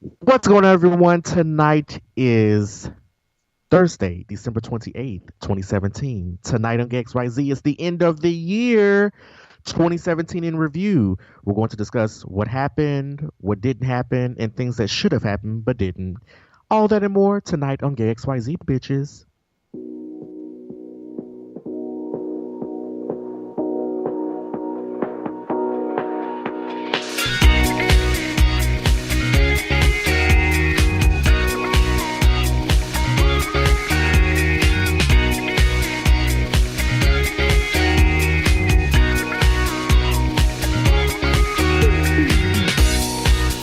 What's going on, everyone? Tonight is Thursday, December 28th, 2017. Tonight on XYZ is the end of the year 2017 in review. We're going to discuss what happened, what didn't happen, and things that should have happened but didn't. All that and more tonight on Gay XYZ, bitches.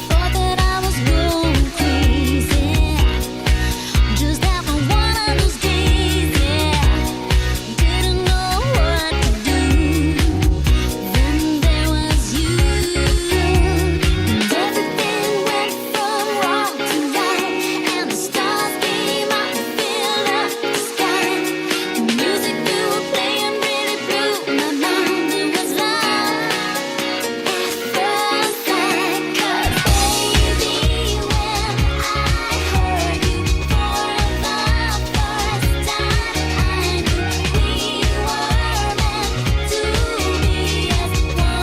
Thought that I was going crazy, just having one of those days, yeah. Didn't know what to do. Then there was you, and everything went from wrong to right, and the stars came out and filled up the sky. The music you were playing really blew my mind. It was love at first sight, 'cause baby, when I heard you for the first time, I knew we were meant to be as one.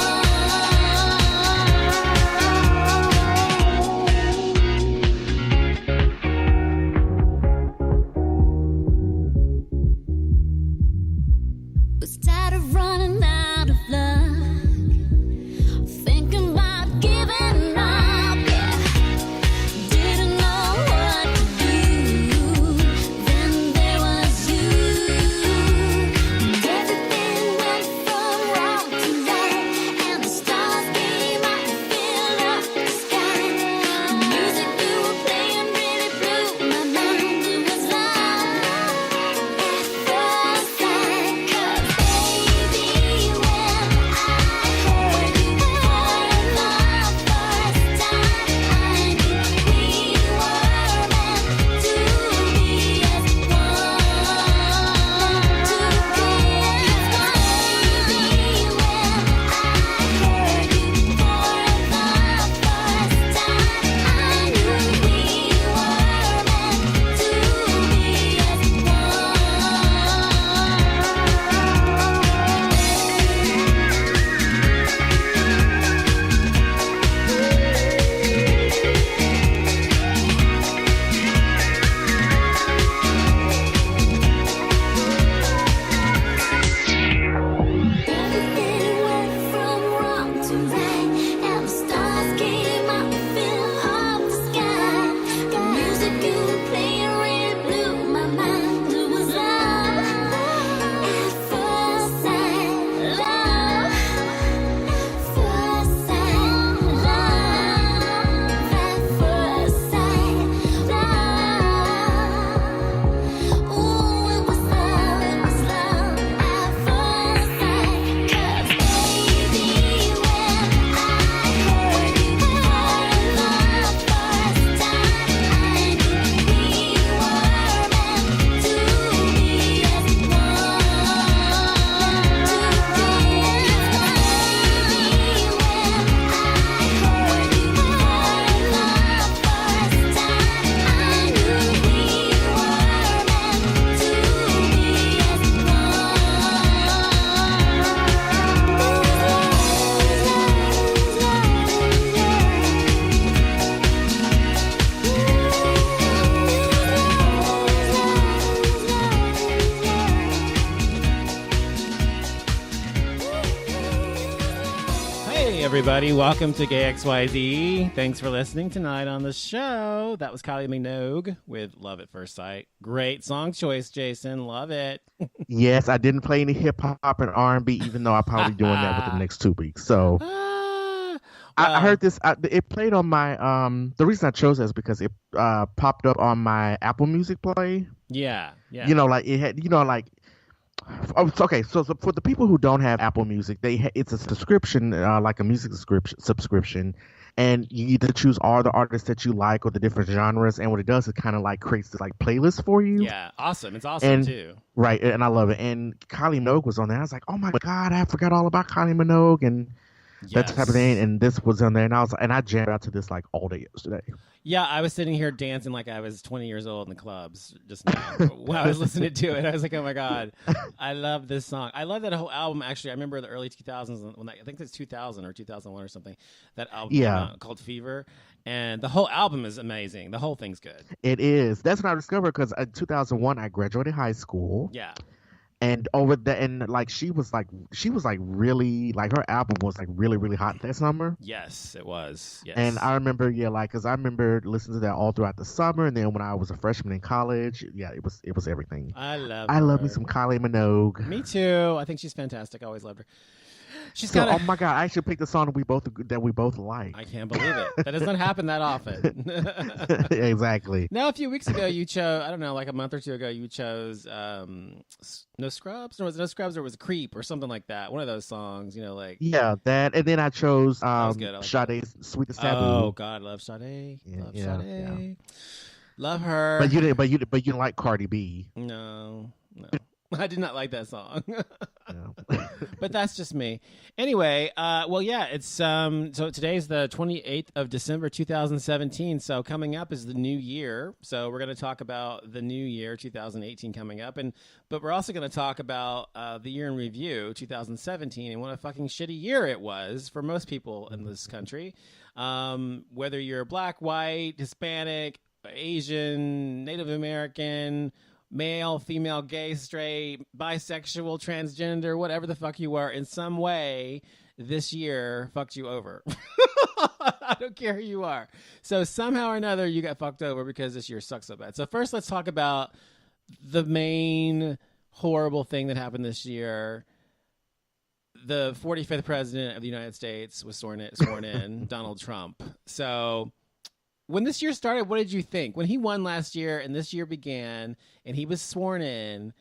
Was tired of running out of luck, thinking about giving up, yeah. Didn't know what to do. Then there was you, and everything went from wrong to right, and the stars came out and filled up the sky. The music you were playing really blew my mind. It was love at first sight, 'cause baby, when I heard you for the first time, I knew we were meant to be as one. To be as one. Baby, when I heard you for the first time, I knew we were meant to be Everything went from wrong to right, and the stars came out and filled up the sky. The music you were playing really blew my mind. It was love at first sight, love first sight, love at first sight, love. Ooh, it was love at first sight. 'Cause baby, when I heard you for the first time, I knew we were meant to be as one. To be as one. Baby, when I heard you for the first time, I knew we were meant to be as one. Hey, everybody. Welcome to Gay XYZ. Thanks for listening tonight on the show. That was Kylie Minogue with Love at First Sight. Great song choice, Jason. Love it. Yes, I didn't play any hip hop and R&B, even though I'll probably be doing that within the next 2 weeks. So Ah, I well, heard this. It played on my. The reason I chose it is because it popped up on my Apple Music Play. yeah. Like it had. Like okay. So for the people who don't have Apple Music, it's a subscription, like a music subscription, and you either choose all the artists that you like or the different genres. And what it does is kind of like creates this like playlist for you. Yeah, awesome. It's awesome And too. right, and I love it. And Kylie Minogue was on there. I was like, oh my god, I forgot all about Kylie Minogue. And that type of thing. Yes. And this was on there, and I jammed out to this like all day yesterday. Yeah, I was sitting here dancing like I was 20 years old in the clubs just now when I was listening to it. I was like, oh my God, I love this song. I love that whole album, actually. I remember the early 2000s, when I think it's 2000 or 2001 or something, that album came Yeah. out called Fever. And the whole album is amazing. The whole thing's good. It is. That's when I discovered because in 2001 I graduated high school, Yeah. and over the and like she was like really like her album was like really hot that summer. Yes, it was. Yes. And I remember, yeah, like, cause I remember listening to that all throughout the summer, and then when I was a freshman in college, yeah, it was everything. I love I love me her. some Kylie Minogue. Me too. I think she's fantastic. I always loved her. She's So, got oh my God, I actually picked a song that we both like. I can't believe it. That doesn't happen that often. Exactly. Now, a few weeks ago, you chose, I don't know, like a month or two ago, you chose No Scrubs? Or was it No Scrubs or was it Creep or something like that? One of those songs, like. Yeah, that, and then I chose was good. I like Sade's "Sweet as Taboo." Oh, God, love Sade. Yeah, Love yeah, Sade. Love her. But you didn't like Cardi B. No. I did not like that song. Yeah. But that's just me. Anyway, well, yeah, it's so today's the 28th of December 2017. So coming up is the new year. So we're going to talk about the new year 2018 coming up, but we're also going to talk about the year in review 2017 and what a fucking shitty year it was for most people in this country. Whether you're black, white, Hispanic, Asian, Native American, male, female, gay, straight, bisexual, transgender, whatever the fuck you are, in some way, this year fucked you over. I don't care who you are. So somehow or another, you got fucked over because this year sucks so bad. So first, let's talk about the main horrible thing that happened this year. The 45th president of the United States was sworn in, Donald Trump. So when this year started, what did you think? When he won last year and this year began and he was sworn in,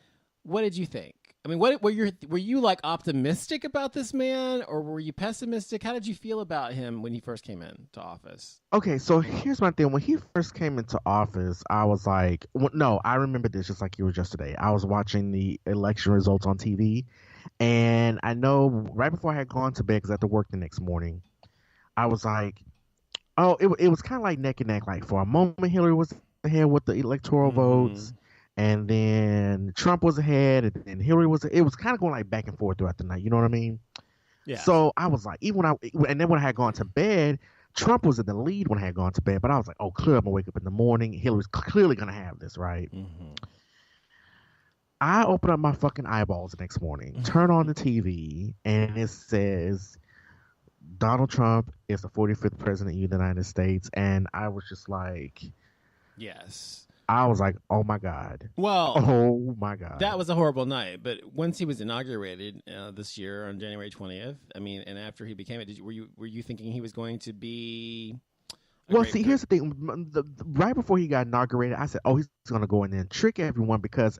what did you think? I mean, were you like optimistic about this man, or were you pessimistic? How did you feel about him when he first came into office? Okay, so here's my thing. When he first came into office, I was like, no, I remember this just like it was yesterday. I was watching the election results on TV, and I know right before I had gone to bed, because I had to work the next morning, I was like, oh, it was kind of like neck and neck. Like for a moment, Hillary was ahead with the electoral votes, and then Trump was ahead, and then Hillary was. It was kind of going like back and forth throughout the night. You know what I mean? Yeah. So I was like, and then when I had gone to bed, Trump was in the lead when I had gone to bed. But I was like, oh, clear, I'm gonna wake up in the morning. Hillary's clearly gonna have this, right? Mm-hmm. I open up my fucking eyeballs the next morning, turn on the TV, and it says Donald Trump is the 45th president of the United States, and I was just like, yes. I was like, oh my God. Well, Oh my God. that was a horrible night. But once he was inaugurated this year on January 20th, I mean, and after he became it, were you thinking he was going to be? Well, see, here's the thing. Right before he got inaugurated, I said, oh, he's going to go in there and trick everyone, because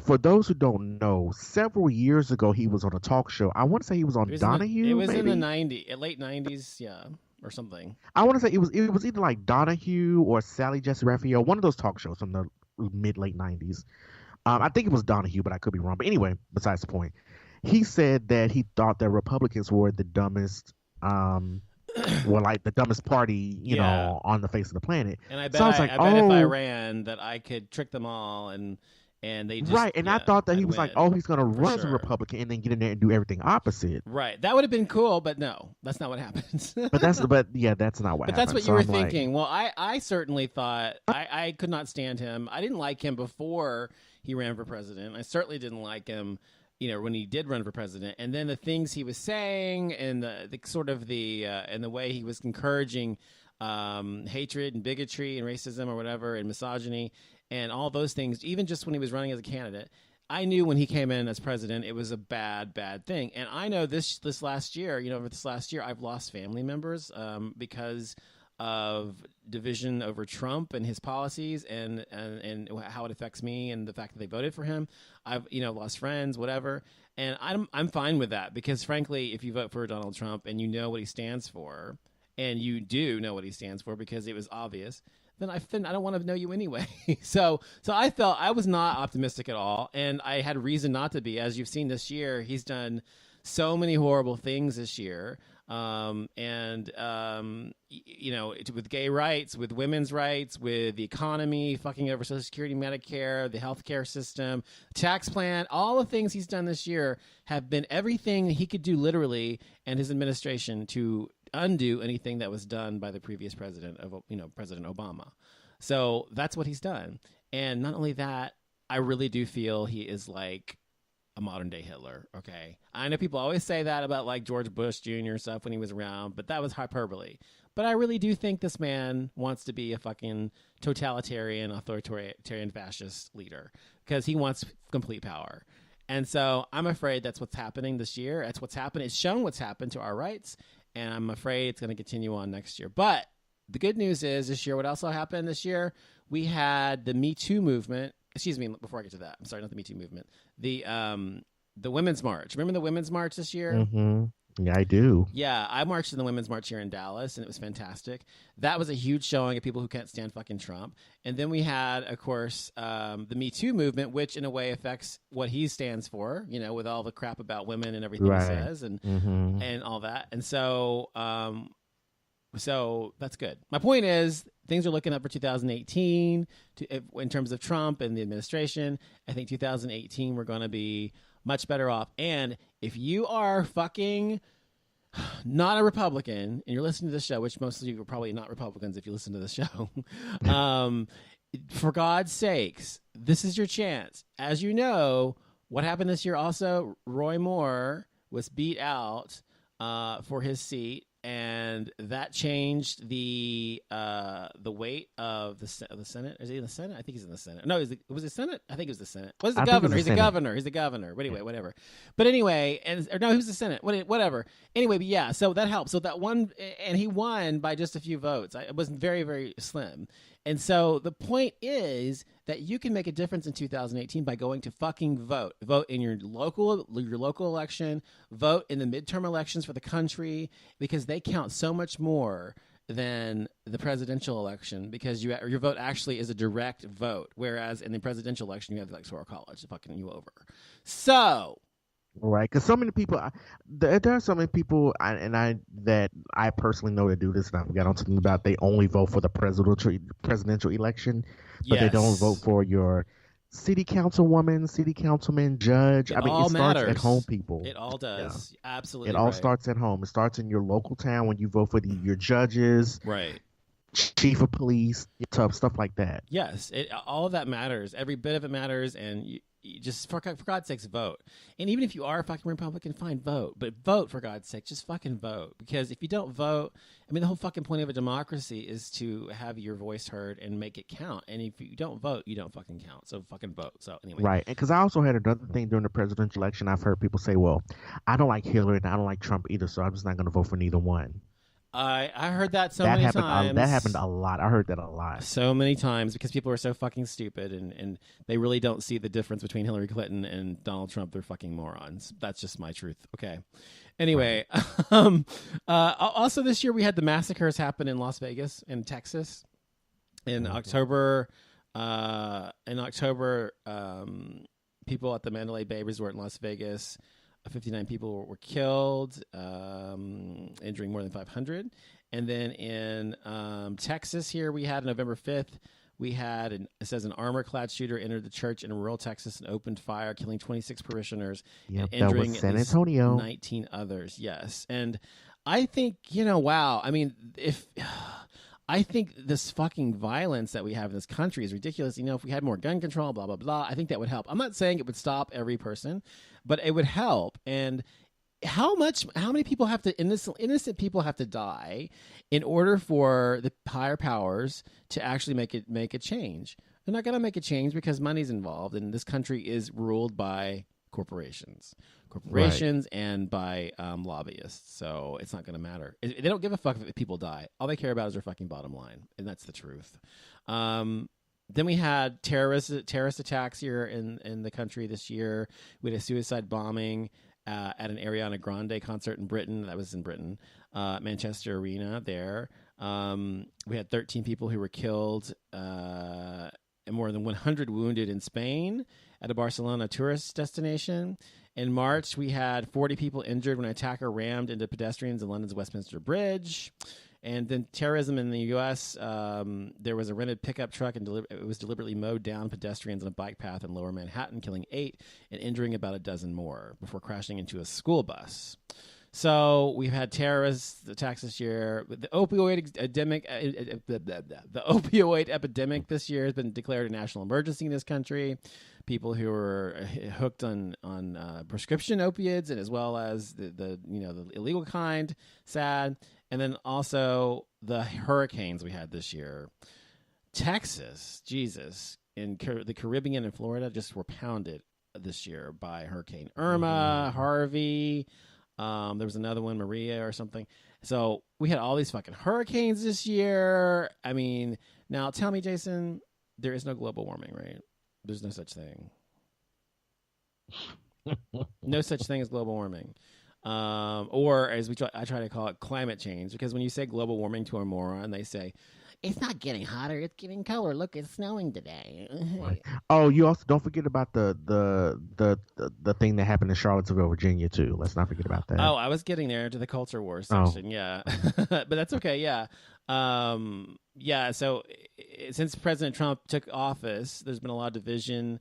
for those who don't know, several years ago, he was on a talk show. I want to say he was on Donahue. It was maybe? in the late 90s, yeah, or something. I want to say it was either like Donahue or Sally Jesse Raphael, one of those talk shows from the late 90s. I think it was Donahue, but I could be wrong. But anyway, besides the point, he said that he thought that Republicans were the dumbest, were like the dumbest party, you know, on the face of the planet. And I bet, so I was like, I bet if I ran, that I could trick them all, and they just, right. And I thought that he was like, oh, he's going to run as a sure. Republican and then get in there and do everything opposite. Right. That would have been cool, but no, that's not what happens. But that's not what But happened. that's what So you were I'm like, thinking. Well, I certainly thought I could not stand him. I didn't like him before he ran for president. I certainly didn't like him, when he did run for president. And then the things he was saying, and the sort of and the way he was encouraging hatred and bigotry and racism or whatever, and misogyny and all those things, even just when he was running as a candidate, I knew when he came in as president, it was a bad, bad thing. And I know this last year, over this last year, I've lost family members because of division over Trump and his policies and how it affects me and the fact that they voted for him. I've, lost friends, whatever. And I'm fine with that, because frankly, if you vote for Donald Trump and you know what he stands for, and you do know what he stands for because it was obvious, then I don't want to know you anyway. So I felt I was not optimistic at all, and I had reason not to be. As you've seen this year, he's done so many horrible things this year. with gay rights, with women's rights, with the economy, fucking over Social Security, Medicare, the healthcare system, tax plan, all the things he's done this year have been everything he could do literally and his administration to undo anything that was done by the previous president President Obama. So that's what he's done. And not only that, I really do feel he is like a modern day Hitler. Okay. I know people always say that about like George Bush Jr. stuff when he was around, but that was hyperbole. But I really do think this man wants to be a fucking totalitarian, authoritarian fascist leader because he wants complete power. And so I'm afraid that's what's happening this year. That's what's happened. It's shown what's happened to our rights. And I'm afraid it's going to continue on next year. But the good news is this year, what also happened this year, we had the Me Too movement. Excuse me, before I get to that, I'm sorry, not the Me Too movement. The Women's March. Remember the Women's March this year? Mm-hmm. Yeah, I do. Yeah, I marched in the Women's March here in Dallas, and it was fantastic. That was a huge showing of people who can't stand fucking Trump. And then we had, of course, the Me Too movement, which in a way affects what he stands for, with all the crap about women and everything he says and all that. And so that's good. My point is, things are looking up for 2018 in terms of Trump and the administration. I think 2018 we're going to be much better off. And if you are fucking not a Republican and you're listening to this show, which most of you are probably not Republicans if you listen to this show, for God's sakes, this is your chance. As you know, what happened this year also, Roy Moore was beat out for his seat. And that changed the weight of the Senate. Is he in the Senate? I think he's in the Senate. No, was it Senate? I think it was the Senate. Was the governor? He's the governor. He's the governor. But anyway, whatever. But anyway, no, he was the Senate. Whatever. Anyway, but yeah. So that helped. So that one, and he won by just a few votes. It was very, very slim. And so the point is that you can make a difference in 2018 by going to fucking vote. Vote in your local election. Vote in the midterm elections for the country because they count so much more than the presidential election because your vote actually is a direct vote, whereas in the presidential election you have the electoral college to fucking you over. So. Right, because so many people, there are so many people, that I personally know that do this, and I forgot on something about they only vote for the presidential election, but they don't vote for your city councilwoman, city councilman, judge. It starts at home, people. It all does. Yeah. Absolutely. It all starts at home. It starts in your local town when you vote for your judges. Right. Chief of police, stuff like that. Yes, all of that matters. Every bit of it matters, and you just for God's sakes, vote. And even if you are a fucking Republican, fine, vote. But vote for God's sake, just fucking vote. Because if you don't vote, the whole fucking point of a democracy is to have your voice heard and make it count. And if you don't vote, you don't fucking count. So fucking vote. So anyway, right. And because I also had another thing during the presidential election, I've heard people say, "Well, I don't like Hillary and I don't like Trump either, so I'm just not going to vote for neither one." I heard that many times. That happened a lot. I heard that a lot. So many times because people are so fucking stupid and they really don't see the difference between Hillary Clinton and Donald Trump. They're fucking morons. That's just my truth. Okay. Anyway, also this year we had the massacres happen in Las Vegas in Texas in October. People at the Mandalay Bay Resort in Las Vegas. 59 people were killed, injuring more than 500. And then in Texas here, we had November 5th, it says an armor-clad shooter entered the church in rural Texas and opened fire, killing 26 parishioners and injuring that was San Antonio. 19 others. Yes. And I think, wow. I think this fucking violence that we have in this country is ridiculous. If we had more gun control, blah, blah, blah, I think that would help. I'm not saying it would stop every person, but it would help. And how many people have to, innocent people have to die in order for the higher powers to actually make a change? They're not going to make a change because money's involved, and this country is ruled by corporations right. And by lobbyists. So it's not going to matter. They don't give a fuck if people die. All they care about is their fucking bottom line, and that's the truth. Then we had terrorist attacks here in the country this year. We had a suicide bombing at an Ariana Grande concert in Britain. That was in Britain, Manchester Arena there. We had 13 people who were killed and more than 100 wounded in Spain at a Barcelona tourist destination. In March, we had 40 people injured when an attacker rammed into pedestrians in London's Westminster Bridge. And then terrorism in the U.S., there was a rented pickup truck, and it was deliberately mowed down pedestrians on a bike path in lower Manhattan, killing 8 and injuring about a dozen more before crashing into a school bus. So we've had terrorist attacks this year. The opioid epidemic this year has been declared a national emergency in this country. People who are hooked on prescription opiates, and as well as the illegal kind, sad. And then also the hurricanes we had this year. Texas, Jesus, in the Caribbean and Florida just were pounded this year by Hurricane Irma, Harvey. There was another one, Maria or something. So we had all these fucking hurricanes this year. I mean, now tell me, Jason, there is no global warming, right? There's no such thing. No such thing as global warming. Or as I try to call it, climate change. Because when you say global warming to a moron, they say, it's not getting hotter, it's getting colder. Look, it's snowing today. Oh, you also don't forget about the thing that happened in Charlottesville, Virginia, too. Let's not forget about that. Oh, I was getting there to the culture war section. Yeah. But that's okay. Yeah. So since President Trump took office, there's been a lot of division,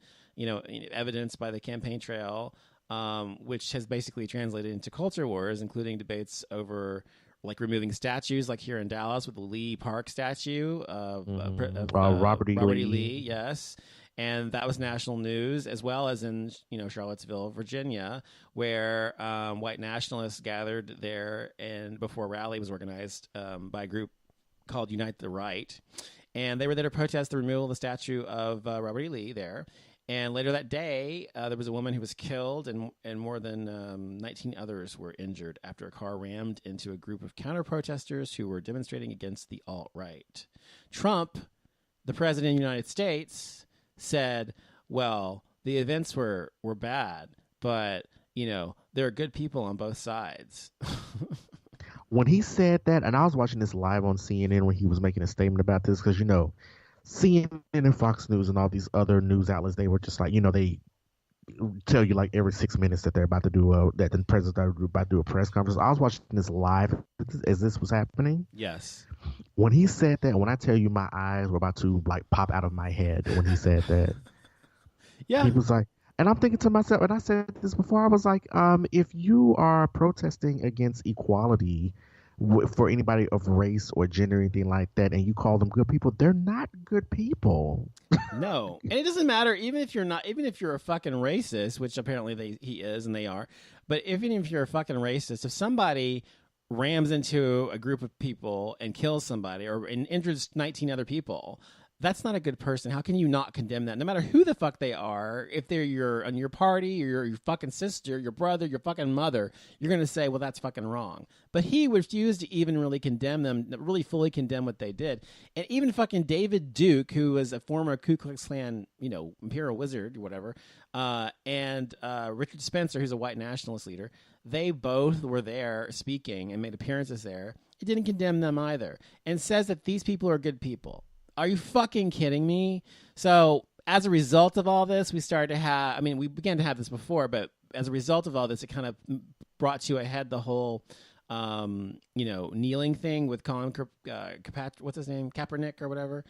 evidenced by the campaign trail, which has basically translated into culture wars, including debates over like removing statues, like here in Dallas with the Lee Park statue of Robert E. Lee. Yes. And that was national news, as well as in Charlottesville, Virginia, where white nationalists gathered there, and before a rally was organized by a group called Unite the Right, and they were there to protest the removal of the statue of Robert E. Lee there. And later that day, there was a woman who was killed, and more than 19 others were injured after a car rammed into a group of counter-protesters who were demonstrating against the alt-right. Trump, the president of the United States, said, well, the events were bad, but, there are good people on both sides. When he said that, and I was watching this live on CNN when he was making a statement about this, because, CNN and Fox News and all these other news outlets, they were just like, they tell you like every 6 minutes that they're about to do that the president's about to do a press conference. I was watching this live as this was happening. Yes. When he said that, when I tell you my eyes were about to like pop out of my head when he said that. Yeah. He was like, and I'm thinking to myself, and I said this before, I was like, if you are protesting against equality for anybody of race or gender or anything like that, and you call them good people, they're not good people. No, and it doesn't matter even if you're a fucking racist, which apparently he is and they are. But even if you're a fucking racist, if somebody rams into a group of people and kills somebody and injures 19 other people, that's not a good person. How can you not condemn that? No matter who the fuck they are, if they're on your party, or your fucking sister, your brother, your fucking mother, you're going to say, well, that's fucking wrong. But he refused to even really condemn them, really fully condemn what they did. And even fucking David Duke, who was a former Ku Klux Klan, Imperial Wizard or whatever, and Richard Spencer, who's a white nationalist leader, they both were there speaking and made appearances there. It didn't condemn them either, and says that these people are good people. Are you fucking kidding me? So as a result of all this, we started to have, we began to have this before, but as a result of all this, it kind of brought to a head the whole, kneeling thing with Colin, what's his name? Kaepernick or whatever.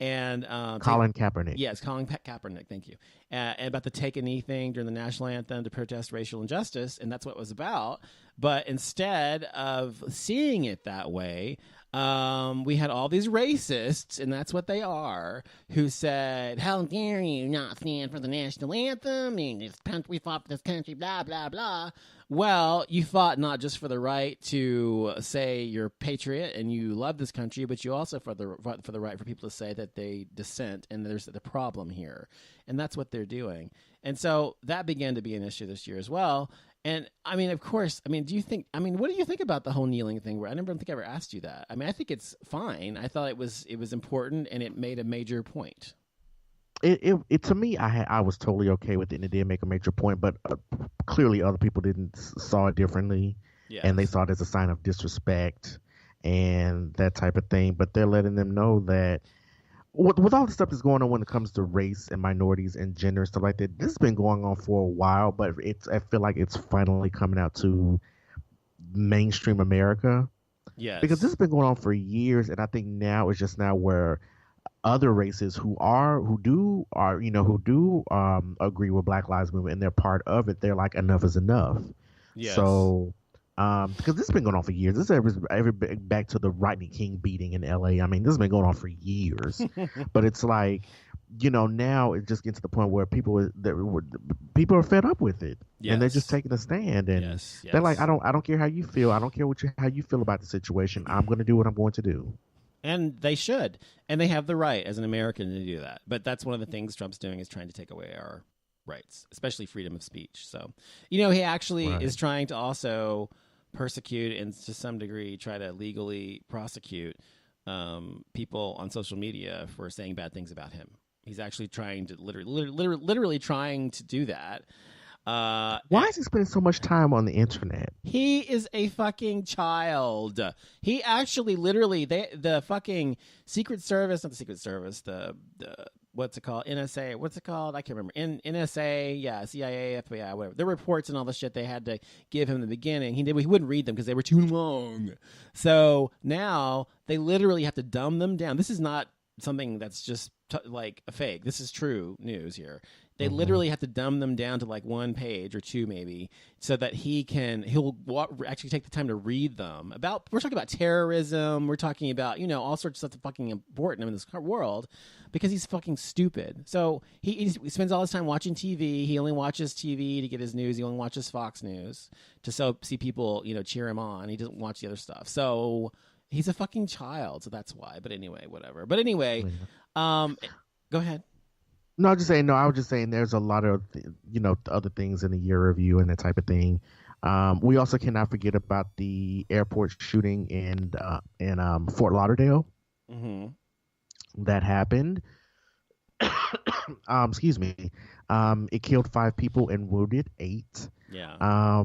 And Colin Kaepernick. Yes, Colin Kaepernick. Thank you. And about the take a knee thing during the national anthem to protest racial injustice, and that's what it was about. But instead of seeing it that way, we had all these racists, and that's what they are, who said, "How dare you not stand for the national anthem? We fought for this country, blah blah blah." Well, you fought not just for the right to say you're a patriot and you love this country, but you also fought for the right for people to say that they dissent, and there's the problem here. And that's what they're doing. And so that began to be an issue this year as well. And of course, what do you think about the whole kneeling thing? I never think I ever asked you that. I think it's fine. I thought it was important, and it made a major point. It to me, I was totally okay with it, and it did make a major point, but clearly other people saw it differently. Yes. And they saw it as a sign of disrespect and that type of thing. But they're letting them know that with all the stuff that's going on when it comes to race and minorities and gender and stuff like that, this has been going on for a while, but I feel like it's finally coming out to mainstream America Yes. because this has been going on for years, and I think now it's just now where other races who do agree with Black Lives Movement and they're part of it, they're like enough is enough. Yes. So because this has been going on for years. This is ever back to the Rodney King beating in L.A. I mean, this has been going on for years. But it's like, now it's just getting to the point where people are fed up with it, and they're just Yes. taking a stand, and Yes. they're like, Yes. I don't care how you feel. I don't care how you feel about the situation. I'm going to do what I'm going to do. And they should. And they have the right as an American to do that. But that's one of the things Trump's doing is trying to take away our rights, especially freedom of speech. So, he actually Right. is trying to also persecute and to some degree try to legally prosecute people on social media for saying bad things about him. He's actually trying to literally trying to do that. Why is he spending so much time on the internet? He is a fucking child. He actually literally the fucking Secret Service, not the Secret Service, the what's it called? NSA. What's it called? I can't remember. NSA, yeah, CIA, FBI, whatever. The reports and all the shit they had to give him in the beginning. He wouldn't read them because they were too long. So now they literally have to dumb them down. This is not something that's just like a fake. This is true news here. They literally have to dumb them down to like one page or two maybe so that he'll actually take the time to read them. We're talking about terrorism. We're talking about, all sorts of stuff that's fucking important in this world because he's fucking stupid. So he spends all his time watching TV. He only watches TV to get his news. He only watches Fox News to see people, cheer him on. He doesn't watch the other stuff. So he's a fucking child. So that's why. But anyway, whatever. But anyway, go ahead. No, I was just saying. No, I was just saying. There's a lot of other things in the year review and that type of thing. We also cannot forget about the airport shooting in Fort Lauderdale that happened. Excuse me. It killed 5 people and wounded 8. Yeah.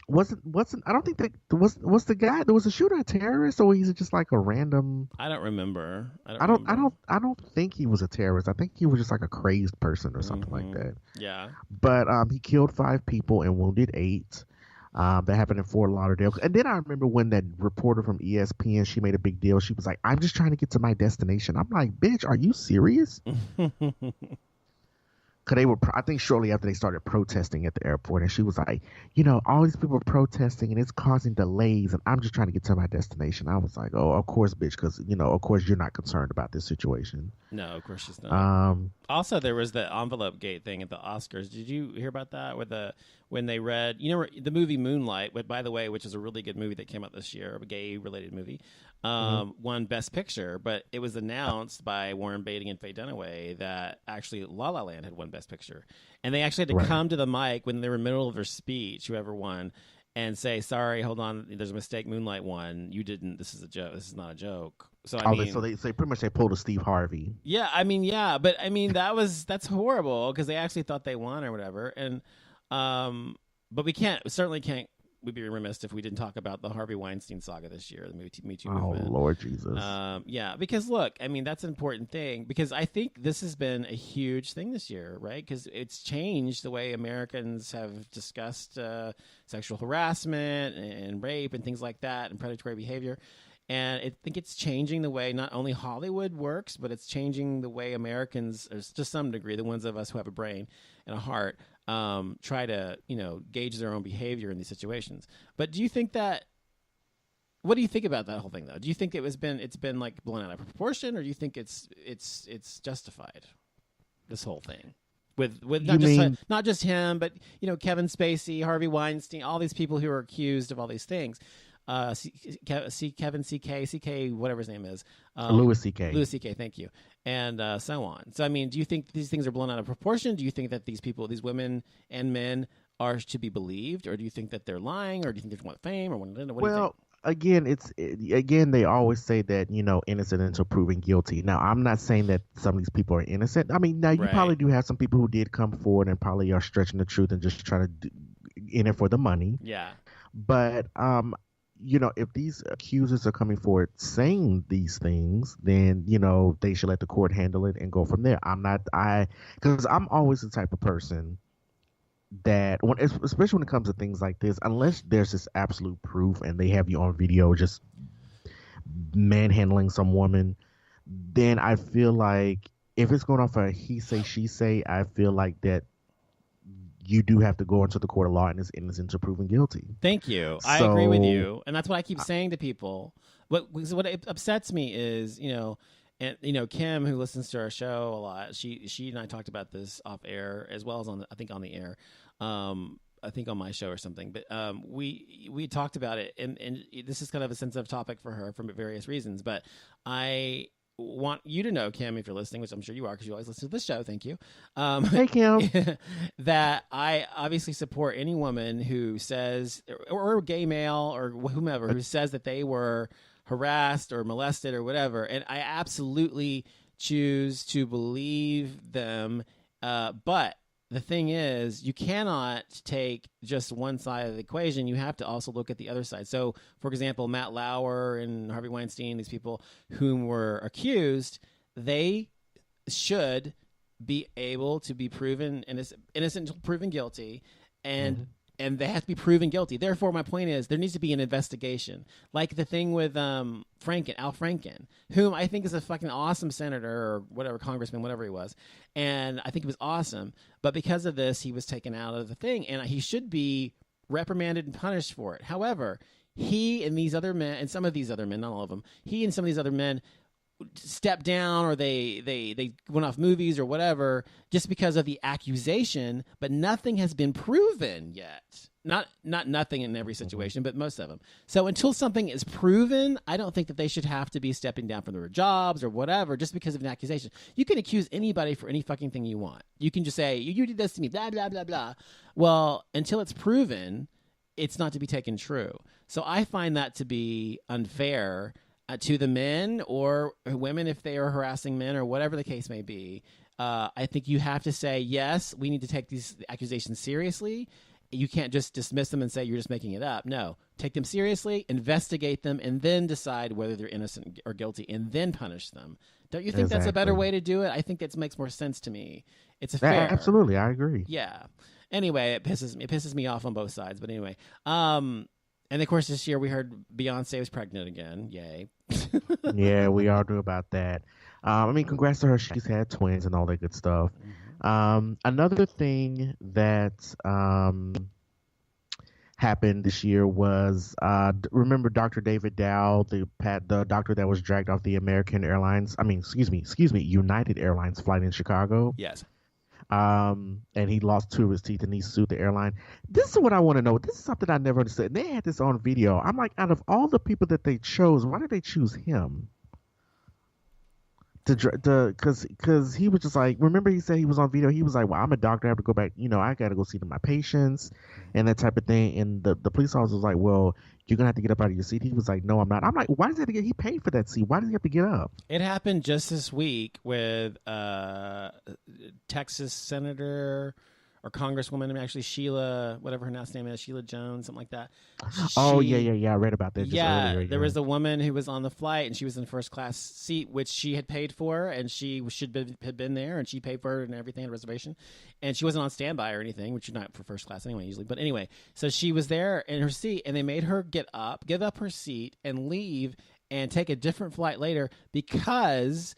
Wasn't I don't think that was the guy. There was a shooter a terrorist, or he's just like a random. I don't remember. I don't think he was a terrorist. I think he was just like a crazed person or something like that. Yeah. But he killed 5 people and wounded 8. That happened in Fort Lauderdale. And then I remember when that reporter from ESPN, she made a big deal. She was like, "I'm just trying to get to my destination." I'm like, "Bitch, are you serious?" Because I think shortly after they started protesting at the airport, and she was like, all these people are protesting and it's causing delays, and I'm just trying to get to my destination. I was like, oh, of course, bitch, because, of course you're not concerned about this situation. No, of course she's not. Also, there was the envelope gate thing at the Oscars. Did you hear about that? When they read, the movie Moonlight, by the way, which is a really good movie that came out this year, a gay-related movie, won Best Picture, but it was announced by Warren Beatty and Faye Dunaway that actually La La Land had won Best Picture. And they actually had to come to the mic when they were in the middle of their speech, whoever won, and say, "Sorry, hold on, there's a mistake. Moonlight won. You didn't. This is a joke. This is not a joke." So they pretty much pulled a Steve Harvey. Yeah, but that's horrible because they actually thought they won or whatever, and but we'd be remiss if we didn't talk about the Harvey Weinstein saga this year, the Me Too movement. Oh, Lord Jesus. Yeah, because look, that's an important thing because I think this has been a huge thing this year, right? Because it's changed the way Americans have discussed sexual harassment and rape and things like that and predatory behavior. And I think it's changing the way not only Hollywood works, but it's changing the way Americans, or to some degree, the ones of us who have a brain and a heart, try to, gauge their own behavior in these situations. But do you think what do you think about that whole thing, though? Do you think it's been like blown out of proportion, or do you think it's justified, this whole thing? With not just him, but Kevin Spacey, Harvey Weinstein, all these people who are accused of all these things. Kevin CK, whatever his name is. Louis CK, thank you. And so on. So, do you think these things are blown out of proportion? Do you think that these people, these women and men, are to be believed? Or do you think that they're lying? Or do you think they just want fame? Or what do you think? Again, they always say that, innocent until proven guilty. Now, I'm not saying that some of these people are innocent. Now you probably do have some people who did come forward and probably are stretching the truth and just trying to in it for the money. Yeah. But, if these accusers are coming forward saying these things, then they should let the court handle it and go from there. Because I'm always the type of person that especially when it comes to things like this, unless there's this absolute proof and they have you on video just manhandling some woman, then I feel like if it's going off a he say she say, I feel like that you do have to go into the court of law and is innocent to proven guilty. Thank you. I agree with you, and that's what I keep saying to people. What upsets me is and Kim, who listens to our show a lot, she and I talked about this off air as well as on the air. I think on my show or something, but we talked about it, and this is kind of a sensitive topic for her for various reasons. But I want you to know, Kim, if you're listening, which I'm sure you are because you always listen to this show. Thank you. Hey, Kim. That I obviously support any woman who says, or gay male or whomever, who says that they were harassed or molested or whatever, and I absolutely choose to believe them. But the thing is, you cannot take just one side of the equation. You have to also look at the other side. So, for example, Matt Lauer and Harvey Weinstein, these people whom were accused, they should be able to be proven innocent, proven guilty, and they have to be proven guilty. Therefore, my point is there needs to be an investigation, like the thing with Al Franken, whom I think is a fucking awesome senator or whatever, congressman, whatever he was, and I think he was awesome. But because of this, he was taken out of the thing, and he should be reprimanded and punished for it. However, he and these other men, and some of these other men, not all of them, he and some of these other men stepped down, or they went off movies or whatever just because of the accusation, but nothing has been proven yet. Not nothing in every situation, but most of them. So until something is proven, I don't think that they should have to be stepping down from their jobs or whatever just because of an accusation. You can accuse anybody for any fucking thing you want. You can just say, you did this to me, blah, blah, blah, blah. Well, until it's proven, it's not to be taken true. So I find that to be unfair to the men or women if they are harassing men or whatever the case may be. I think you have to say, yes, we need to take these accusations seriously. You can't just dismiss them and say you're just making it up. No, take them seriously, investigate them, and then decide whether they're innocent or guilty, and then punish them. Don't you think that's a better way to do it? I think that makes more sense to me. It's fair. Absolutely, I agree. Yeah. Anyway, it pisses me off on both sides. But anyway, and of course this year we heard Beyonce was pregnant again. Yay. Yeah, we all do about that. Congrats to her. She's had twins and all that good stuff. Another thing that happened this year was remember Dr. David Dow, the doctor that was dragged off the United Airlines flight in Chicago. Yes. And he lost 2 of his teeth and he sued the airline. This is what I want to know. This is something I never understood. And they had this on video. I'm like, out of all the people that they chose, why did they choose him? Because he was just like, remember he said he was on video. He was like, well, I'm a doctor. I have to go back. I got to go see my patients and that type of thing. And the police officer was like, well, you're going to have to get up out of your seat. He was like, no, I'm not. I'm like, why does he have to he paid for that seat. Why does he have to get up? It happened just this week with Texas Senator or Congresswoman, actually Sheila, whatever her last name is, Sheila Jones, something like that. Yeah. I read about that just earlier. There was a woman who was on the flight, and she was in first class seat, which she had paid for, and she had been there, and she paid for it and everything, a reservation, and she wasn't on standby or anything, which you're not for first class anyway, usually. But anyway, so she was there in her seat, and they made her give up her seat, and leave and take a different flight later because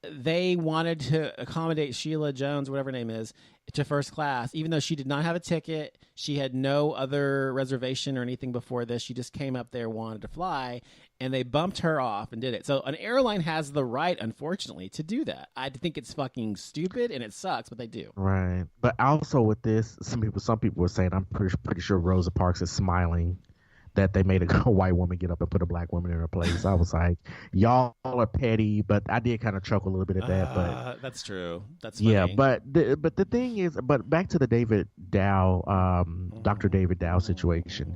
they wanted to accommodate Sheila Jones, whatever her name is, to first class, even though she did not have a ticket. She had no other reservation or anything before this. She just came up there, wanted to fly, and they bumped her off and did it. So an airline has the right, unfortunately, to do that. I think it's fucking stupid and it sucks, but they do. Right. But also with this, some people were saying, I'm pretty sure Rosa Parks is smiling that they made a white woman get up and put a black woman in her place. I was like, y'all are petty, but I did kind of chuckle a little bit at that. But that's true. That's funny. Yeah, but the thing is, but back to the David Dow, Dr. David Dow situation.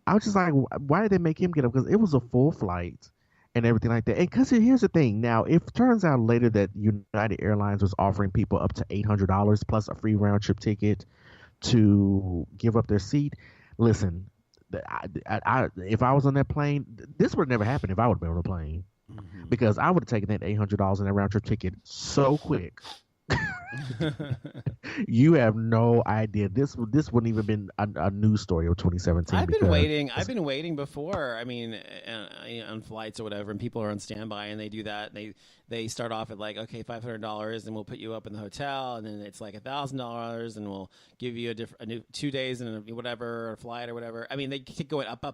I was just like, why did they make him get up? Because it was a full flight and everything like that. And because here's the thing. Now, if it turns out later that United Airlines was offering people up to $800 plus a free round trip ticket to give up their seat, listen, If I was on that plane, this would never happen if I would have been on the plane Mhm. because I would have taken that $800 in that round trip ticket so quick. You have no idea. This wouldn't even been a news story of 2017. I've been because waiting. I've been waiting before. I mean, on flights or whatever, and people are on standby, and they do that. They start off at like, okay, $500, and we'll put you up in the hotel, and then it's like $1,000, and we'll give you a new 2 days and whatever, a flight or whatever. I mean, they keep going up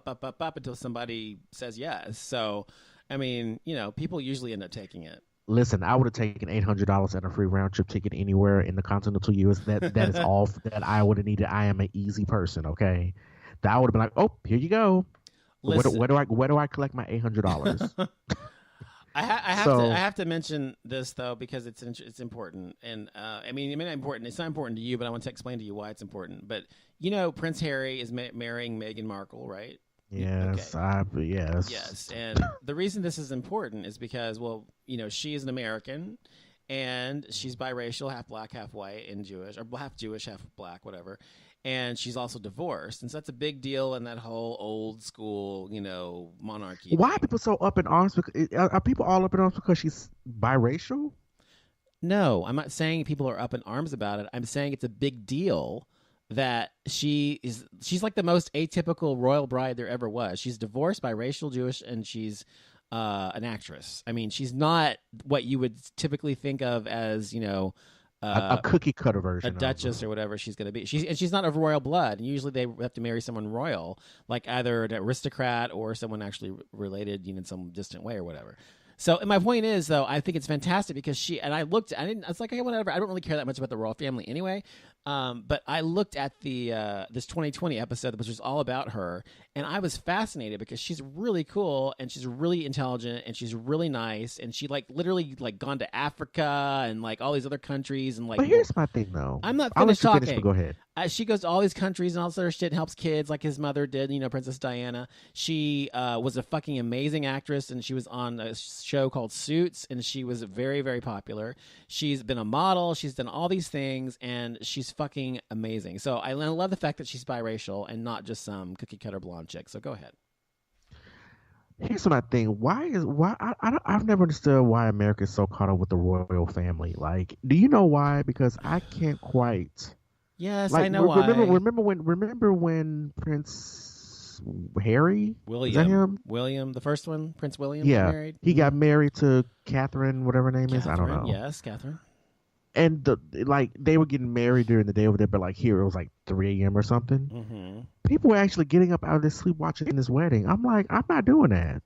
until somebody says yes. So, I mean, people usually end up taking it. Listen, I would have taken $800 and a free round trip ticket anywhere in the continental U.S. That is all that I would have needed. I am an easy person, okay? That I would have been like, oh, here you go. Where do I collect my $800? I have to mention this though because it's important, and I mean it may not important. It's not important to you, but I want to explain to you why it's important. But Prince Harry is marrying Meghan Markle, right? Yes, Okay. Yes. Yes, and the reason this is important is because, well, she is an American, and she's biracial, half black, half white, and Jewish, or half Jewish, half black, whatever. And she's also divorced, and so that's a big deal in that whole old school, monarchy. Why thing. are people so up in arms? Are people all up in arms because she's biracial? No, I'm not saying people are up in arms about it. I'm saying it's a big deal that she's like the most atypical royal bride there ever was. She's divorced, biracial, Jewish, and she's an actress. I mean, she's not what you would typically think of as, A cookie cutter version, a duchess or whatever she's going to be. She's not of royal blood. And usually they have to marry someone royal, like either an aristocrat or someone actually related, in some distant way or whatever. So, and my point is, though, I think it's fantastic because I was like, okay, whatever. I don't really care that much about the royal family anyway. But I looked at this 2020 episode, which was all about her, and I was fascinated because she's really cool and she's really intelligent and she's really nice, and she literally gone to Africa and all these other countries and But here's my thing, though. I'm not I'll let finished you talking. finish, but go ahead. She goes to all these countries and all this other shit and helps kids like his mother did, Princess Diana. She was a fucking amazing actress, and she was on a show called Suits, and she was very, very popular. She's been a model. She's done all these things, and she's fucking amazing. So I love the fact that she's biracial and not just some cookie-cutter blonde chick. So go ahead. Here's my thing. I've never understood why America is so caught up with the royal family. Do you know why? Because I can't quite. Yes, I know why. Remember when Prince Harry? William. Is that him? William, the first one, Prince William. Yeah, got married. he got married to Catherine, whatever her name is. I don't know. Yes, Catherine. And they were getting married during the day over there, but here it was 3 a.m. or something. Mm-hmm. People were actually getting up out of their sleep watching this wedding. I'm like, I'm not doing that.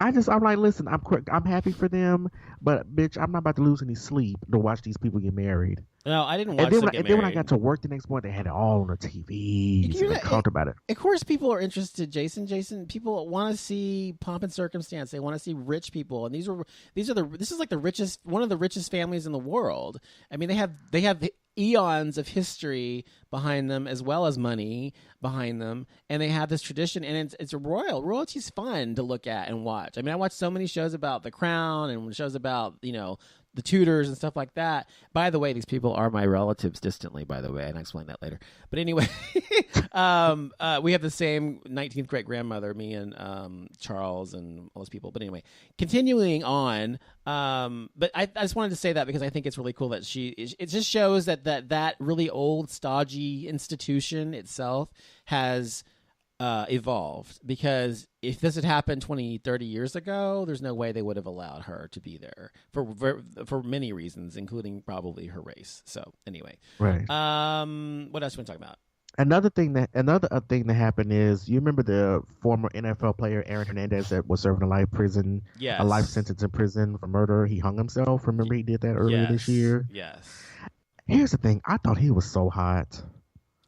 I'm like, listen, I'm happy for them, but bitch, I'm not about to lose any sleep to watch these people get married. No, I didn't watch them them get get married. Then when I married. got to work the next morning, they had it all on the TV. They talked about it. Of course, people are interested, Jason. People want to see pomp and circumstance. They want to see rich people, and this is like the richest, one of the richest families in the world. I mean, they have eons of history behind them as well as money behind them, and they have this tradition, and it's royalty's fun to look at and watch. I mean, I watch so many shows about the crown and shows about the Tudors and stuff like that. By the way, these people are my relatives distantly, by the way, and I'll explain that later. But anyway, we have the same 19th great grandmother, me and Charles and all those people. But anyway, continuing on. But I just wanted to say that because I think it's really cool that it just shows that really old, stodgy institution itself has evolved, because if this had happened 20, 30 years ago, there's no way they would have allowed her to be there for many reasons, including probably her race. So anyway, right. What else are we talking about? Another thing that happened is, you remember the former NFL player Aaron Hernandez that was serving a life sentence in prison for murder. He hung himself. Remember, he did that earlier this year. Yes. Here's the thing. I thought he was so hot.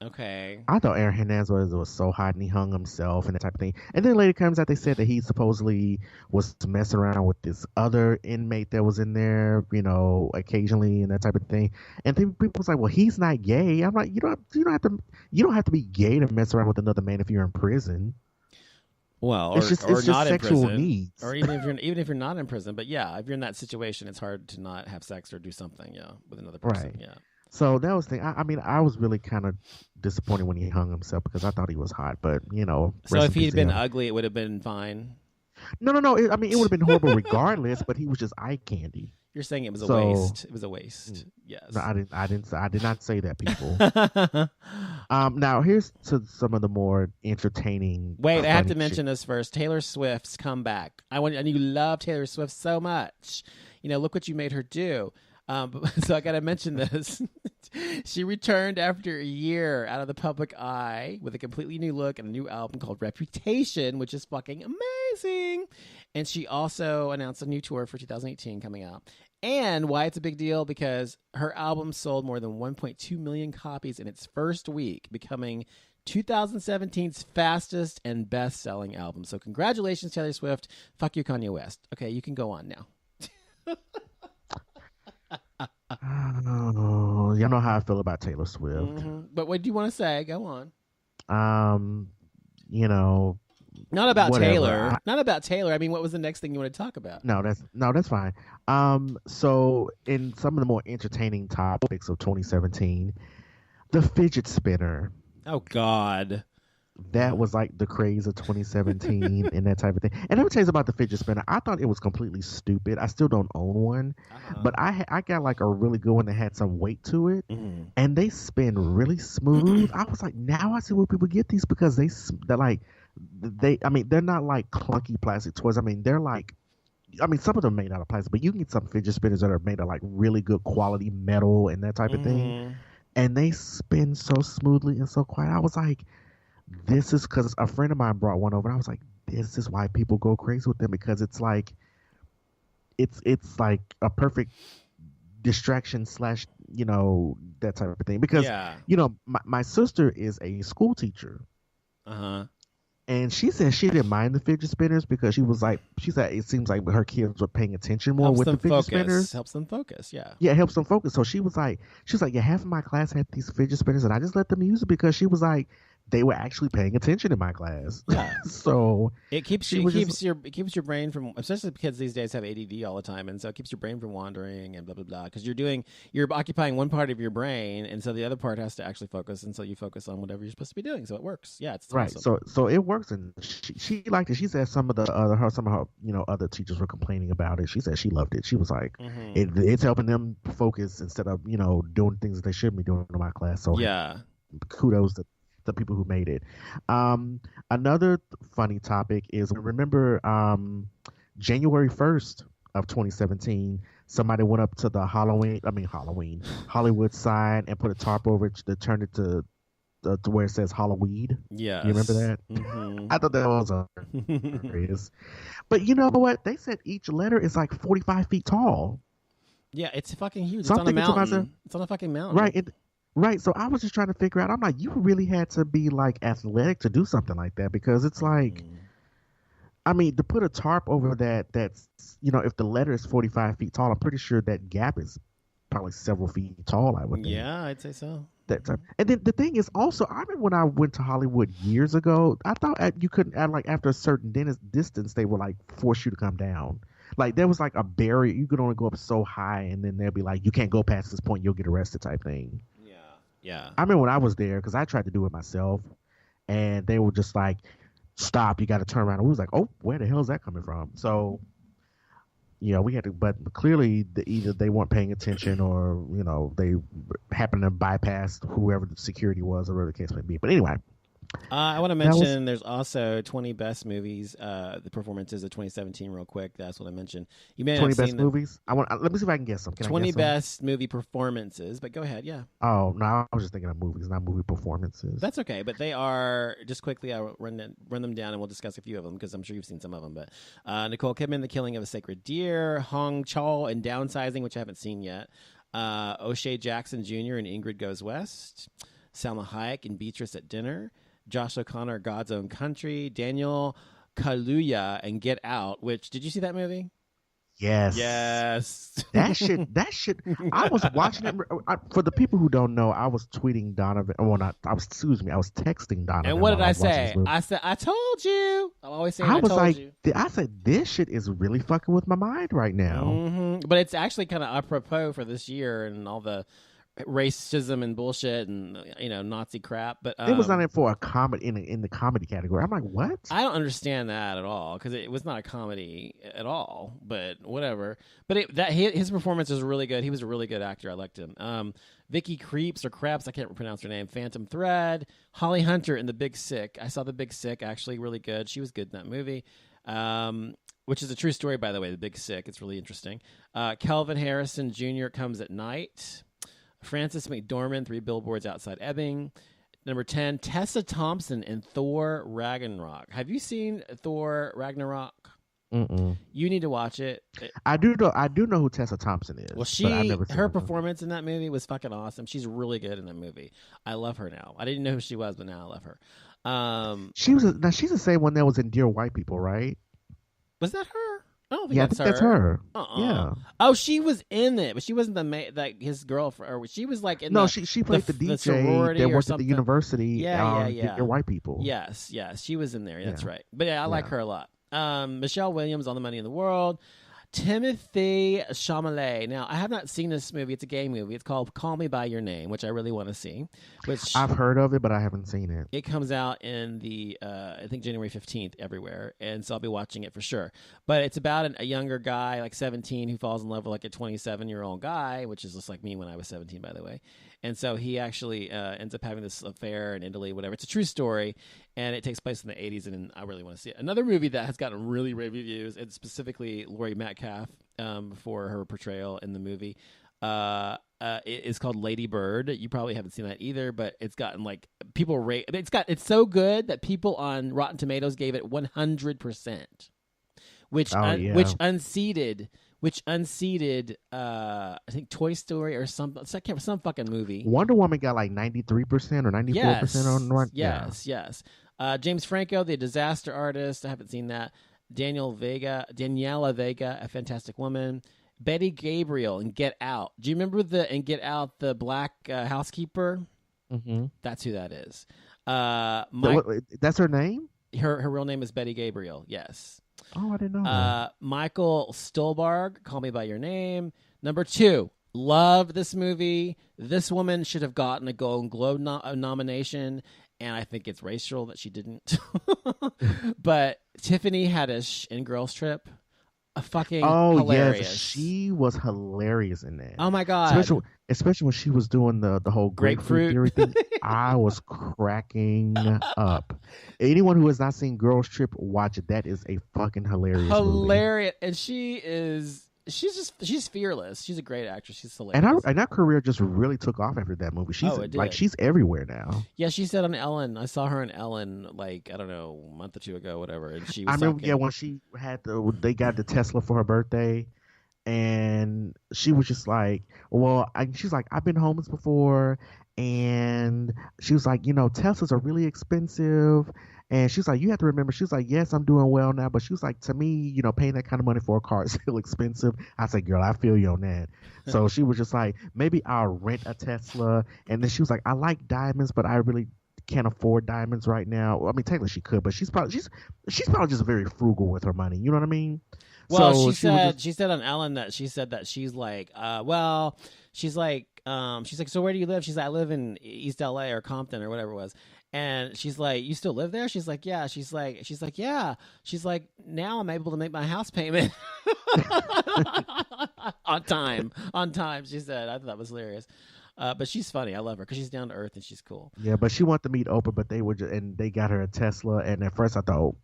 Okay. I thought Aaron Hernandez was so hot, and he hung himself and that type of thing. And then later comes out, they said that he supposedly was messing around with this other inmate that was in there, occasionally, and that type of thing. And then people was like, "Well, he's not gay." I'm like, you don't have to be gay to mess around with another man if you're in prison. Well, it's just not sexual in prison, needs, or even if you're not in prison. But yeah, if you're in that situation, it's hard to not have sex or do something, with another person. Right. Yeah. So that was the thing. I mean, I was really kind of disappointed when he hung himself because I thought he was hot. But So rest if in he'd peace to been him. ugly, it would have been fine. No. I mean, it would have been horrible regardless. But he was just eye candy. You're saying it was a So- waste. It was a waste. Yes. No, I did not say that, people. Now here's to some of the more entertaining. Wait, I have to funny mention this first. Taylor Swift's comeback. And you love Taylor Swift so much. Look what you made her do. So I got to mention this. She returned after a year out of the public eye with a completely new look and a new album called Reputation, which is fucking amazing. And she also announced a new tour for 2018 coming out. And why it's a big deal, because her album sold more than 1.2 million copies in its first week, becoming 2017's fastest and best-selling album. So congratulations, Taylor Swift. Fuck you, Kanye West. Okay, you can go on now. Oh, y'all know how I feel about Taylor Swift. But what do you want to say? Go on. You know, Not about Whatever. Taylor. Not about Taylor. I mean, what was the next thing you want to talk about? no, that's fine. So in some of the more entertaining topics of 2017, the fidget spinner. Oh, God. That was like the craze of 2017 and that type of thing. And let me tell you about the fidget spinner. I thought it was completely stupid. I still don't own one, but I got like a really good one that had some weight to it, and they spin really smooth. I was like, now I see where people get these, because they're like I mean, they're not like clunky plastic toys. I mean, they're like, I mean, some of them are made out of plastic, but you can get some fidget spinners that are made of like really good quality metal and that type of thing, and they spin so smoothly and so quiet. I was like, this is because a friend of mine brought one over, and I was like, this is why people go crazy with them, because it's like it's like a perfect distraction slash that type of thing, because my sister is a school teacher, and she said she didn't mind the fidget spinners because she said it seems like her kids were paying attention more with the fidget spinners. Helps them focus. Yeah, it helps them focus. So she was like, yeah, half of my class had these fidget spinners, and I just let them use it because she was like, they were actually paying attention in my class. Yeah. So it keeps your brain from, especially kids these days have ADD all the time, and so it keeps your brain from wandering and blah blah blah, because you're occupying one part of your brain, and so the other part has to actually focus, and so you focus on whatever you're supposed to be doing. So it works. Yeah, it's right. Awesome. So it works, and she liked it. She said some of her other teachers were complaining about it. She said she loved it. She was like, it's helping them focus instead of doing things that they shouldn't be doing in my class. So yeah, kudos to the people who made it. Another funny topic is, remember January 1st of 2017, somebody went up to the Hollywood sign and put a tarp over it that turned it to where it says Halloween. Yeah, you remember that? I thought that was hilarious. But you know what? They said each letter is like 45 feet tall. Yeah, it's fucking huge. So it's on a mountain. It's on a fucking mountain. Right. Right, so I was just trying to figure out, I'm like, you really had to be like athletic to do something like that, because it's like, I mean, to put a tarp over that's, if the letter is 45 feet tall, I'm pretty sure that gap is probably several feet tall, I would think. Yeah, I'd say so. That time. And then the thing is also, I remember when I went to Hollywood years ago, I thought you couldn't, after a certain distance, they would like force you to come down. Like there was like a barrier, you could only go up so high, and then they'll be like, you can't go past this point, you'll get arrested type thing. Yeah. I remember when I was there, because I tried to do it myself, and they were just like, stop, you got to turn around. And we was like, oh, where the hell is that coming from? So, we had to, but clearly either they weren't paying attention, or, they happened to bypass whoever the security was, or whatever the case may be. But anyway. I want to mention there's also 20 best movies, the performances of 2017 real quick. That's what I mentioned. You may 20 have best seen movies? Let me see if I can guess some. Can 20 I guess best movie performances, but go ahead, yeah. Oh, no, I was just thinking of movies, not movie performances. That's okay, but they are, just quickly, I'll run them down and we'll discuss a few of them, because I'm sure you've seen some of them. But Nicole Kidman, The Killing of a Sacred Deer, Hong Chau in Downsizing, which I haven't seen yet, O'Shea Jackson Jr. in Ingrid Goes West, Salma Hayek in Beatrice at Dinner, Josh O'Connor, God's Own Country, Daniel Kaluuya and Get Out, which, did you see that movie? Yes. That shit. I was watching it. For the people who don't know, I was tweeting Donovan. I was texting Donovan. And what did I say? I said, I told you. I'm always saying, I was told like, you. I said, this shit is really fucking with my mind right now. But it's actually kind of apropos for this year and all the racism and bullshit and Nazi crap. But It was not in for a comedy in the comedy category. I'm like, what? I don't understand that at all because it was not a comedy at all. But whatever. But his performance was really good. He was a really good actor. I liked him. Vicky Creeps or Krebs, I can't pronounce her name. Phantom Thread. Holly Hunter in The Big Sick. I saw The Big Sick, actually really good. She was good in that movie. Which is a true story, by the way, The Big Sick. It's really interesting. Kelvin Harrison Jr. Comes at Night. Frances McDormand, 3 Billboards Outside Ebbing. Number 10, Tessa Thompson in Thor Ragnarok. Have you seen Thor Ragnarok? Mm-mm. You need to watch it. I do know who Tessa Thompson is. Well, but I've never seen her performance in that movie was fucking awesome. She's really good in that movie. I love her now. I didn't know who she was, but now I love her. She's the same one that was in Dear White People, right? Was that her? I don't think Yeah, I think that's her. Yeah. Oh, she was in it, but she wasn't like his girlfriend. Or she was like in she played the DJ sorority that or worked at the something. university. Yeah. Dear White People. Yes, she was in there. That's Yeah. right. But yeah, I like her a lot. Michelle Williams on The Money in the World. Timothy Chalamet. Now, I have not seen this movie. It's a gay movie. It's called Call Me by Your Name, which I really want to see. Which I've heard of it, but I haven't seen it. it comes out in the I think January 15th everywhere, and so I'll be watching it for sure. But it's about a younger guy, like 17, who falls in love with like a 27-year-old guy, which is just like me when I was 17, by the way. And so he actually ends up having this affair in Italy, whatever. It's a true story, and it takes place in the 80s, and I really want to see it. Another movie that has gotten really rave reviews, and specifically Laurie Metcalf for her portrayal in the movie, is called Lady Bird. You probably haven't seen that either, but it's gotten like people rate. It's so good that people on Rotten Tomatoes gave it 100%, which unseated I think Toy Story or some fucking movie. Wonder Woman got like 93% or 94% on right. Yes. James Franco, The Disaster Artist. I haven't seen that. Daniela Vega, A Fantastic Woman. Betty Gabriel in Get Out. Do you remember Get Out, the black housekeeper? Mm-hmm. That's who that is. That's her name? Her real name is Betty Gabriel. Yes. Oh, I didn't know. Michael Stuhlbarg, Call Me by Your Name. Number 2, love this movie. This woman should have gotten a Golden Globe nomination, and I think it's racial that she didn't. But Tiffany Haddish in Girls Trip, hilarious. Yes, she was hilarious in that. Oh my god! Especially when she was doing the whole grapefruit theory thing. I was cracking up. Anyone who has not seen Girls Trip, watch it. That is a fucking hilarious movie. And she's fearless. She's a great actress. She's hilarious. And her career just really took off after that movie. She's everywhere now. Yeah, she said on Ellen. I saw her on Ellen like I don't know a month or two ago, whatever. And she was when she had they got the Tesla for her birthday, and she was just like, she's like, I've been homeless before, and she was like, Teslas are really expensive. And she's like, you have to remember, she was like, yes, I'm doing well now. But she was like, to me, paying that kind of money for a car is still expensive. I said, girl, I feel you on that. So she was just like, maybe I'll rent a Tesla. And then she was like, I like diamonds, but I really can't afford diamonds right now. I mean, technically she could, but she's probably just very frugal with her money. You know what I mean? Well, so she said on Ellen that she's like, so where do you live? She's like, I live in East LA or Compton or whatever it was. And she's like, you still live there? She's like, yeah. She's like, yeah. She's like, now I'm able to make my house payment on time. She said, I thought that was hilarious. But she's funny. I love her because she's down to earth and she's cool. Yeah, but she wanted to meet Oprah, but they got her a Tesla. And at first I thought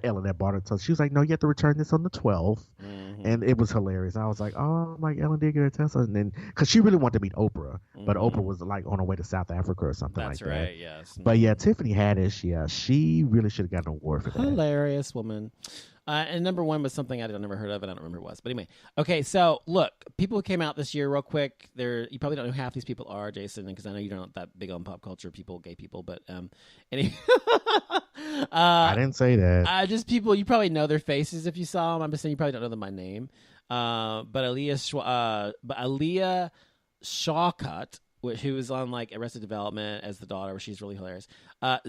Ellen had bought her Tesla. She was like, no, you have to return this on the 12th. Mm-hmm. And it was hilarious. I was like, oh, Ellen did get her Tesla. And then, because she really wanted to meet Oprah, but Oprah was like on her way to South Africa or something like that. That's right, yes. But yeah, Tiffany Haddish, she really should have gotten an award for that. Hilarious woman. And number 1 was something I'd never heard of, and I don't remember what it was. But anyway, okay, so look, people who came out this year real quick, you probably don't know who half these people are, Jason, because I know you're not that big on pop culture people, gay people, but anyway. I didn't say that. Just people, you probably know their faces if you saw them. I'm just saying you probably don't know them by name. But Aaliyah Shawkat, who was on like Arrested Development as the daughter, where she's really hilarious.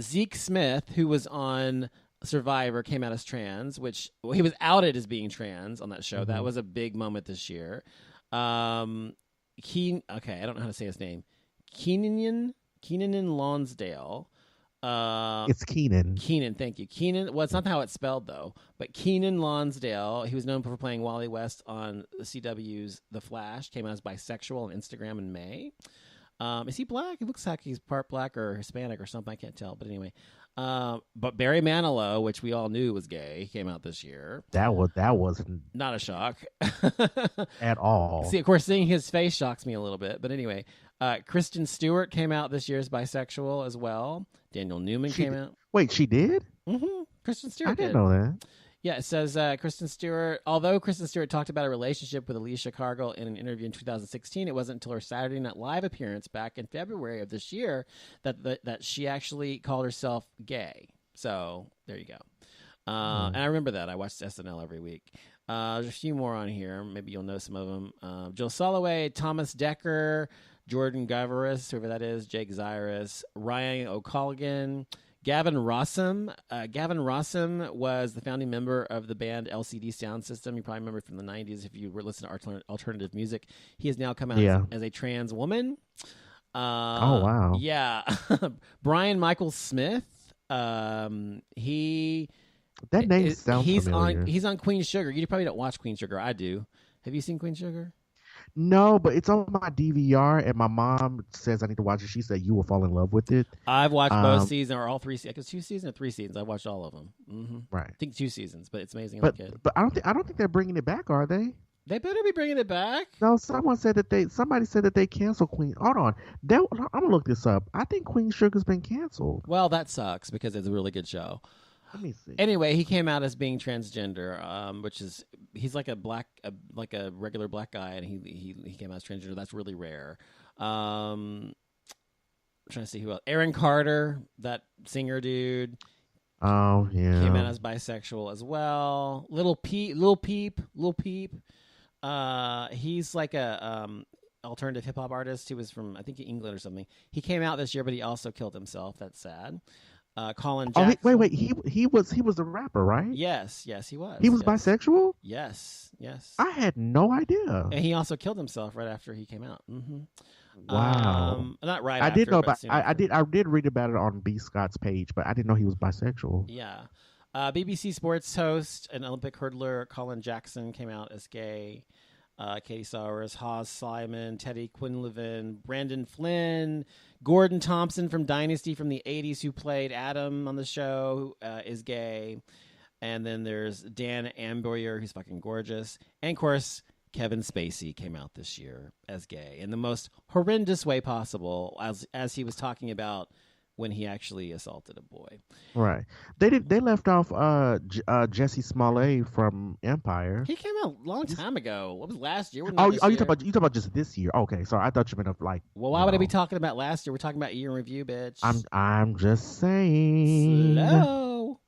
Zeke Smith, who was on Survivor, came out as trans, which he was outed as being trans on that show. Mm-hmm. That was a big moment this year. Okay, I don't know how to say his name. Keenan Lonsdale. It's Keenan. Keenan, thank you. Keenan. Well, it's not how it's spelled though, but Keenan Lonsdale. He was known for playing Wally West on the CW's The Flash. Came out as bisexual on Instagram in May. Is he black? It looks like he's part black or Hispanic or something. I can't tell. But anyway, but Barry Manilow, which we all knew was gay, came out this year. That wasn't Not a shock at all. See, of course, seeing his face shocks me a little bit. But anyway, Kristen Stewart came out this year as bisexual as well. Daniel Newman came out. Wait, she did? Mm-hmm. Kristen Stewart I didn't did. know that. Yeah, it says Kristen Stewart, although Kristen Stewart talked about a relationship with Alicia Cargill in an interview in 2016, it wasn't until her Saturday Night Live appearance back in February of this year that she actually called herself gay. So there you go. And I remember that. I watched SNL every week. There's a few more on here. Maybe you'll know some of them. Jill Soloway, Thomas Dekker, Jordan Gavaris, whoever that is, Jake Zyrus, Ryan O'Colligan, Gavin Rossum. Gavin Rossum was the founding member of the band LCD Sound System. You probably remember from the 90s if you were listening to alternative music. He has now come out as a trans woman. Oh, wow. Yeah. Brian Michael Smith. He... That name sounds familiar. He's on Queen Sugar. You probably don't watch Queen Sugar. I do. Have you seen Queen Sugar? No, but it's on my DVR, and my mom says I need to watch it. She said you will fall in love with it. I've watched both seasons, or all three seasons. It's 2 seasons or 3 seasons. I watched all of them. Mm-hmm. Right. I think 2 seasons, but it's amazing. But I don't think they're bringing it back, are they? They better be bringing it back. No, somebody said that they canceled Queen. Hold on, I'm gonna look this up. I think Queen Sugar's been canceled. Well, that sucks because it's a really good show. Let me see. Anyway, he came out as being transgender, which is he's like a regular black guy, and he came out as transgender. That's really rare. I'm trying to see who else. Aaron Carter, that singer dude. Oh yeah, came out as bisexual as well. Lil Peep. He's like a alternative hip hop artist who was from I think England or something. He came out this year, but he also killed himself. That's sad. Colin Jackson. Oh, wait. He was a rapper, right? Yes, he was. He was bisexual? Yes. I had no idea. And he also killed himself right after he came out. Mm-hmm. Wow. Not right I after. did know but about I did read about it on B. Scott's page, but I didn't know he was bisexual. Yeah. BBC Sports host and Olympic hurdler Colin Jackson came out as gay. Katie Sowers, Haas Simon, Teddy Quinlivan, Brandon Flynn, Gordon Thompson from Dynasty from the 80s who played Adam on the show is gay. And then there's Dan Amboyer, who's fucking gorgeous. And, of course, Kevin Spacey came out this year as gay in the most horrendous way possible as he was talking about when he actually assaulted a boy. Right. They left off Jesse Smollett from Empire. He came out a long time ago. What was last year? You talking about just this year? Okay, sorry. I thought you meant of like. Well, why would I be talking about last year? We're talking about year in review, bitch. I'm just saying. Slow.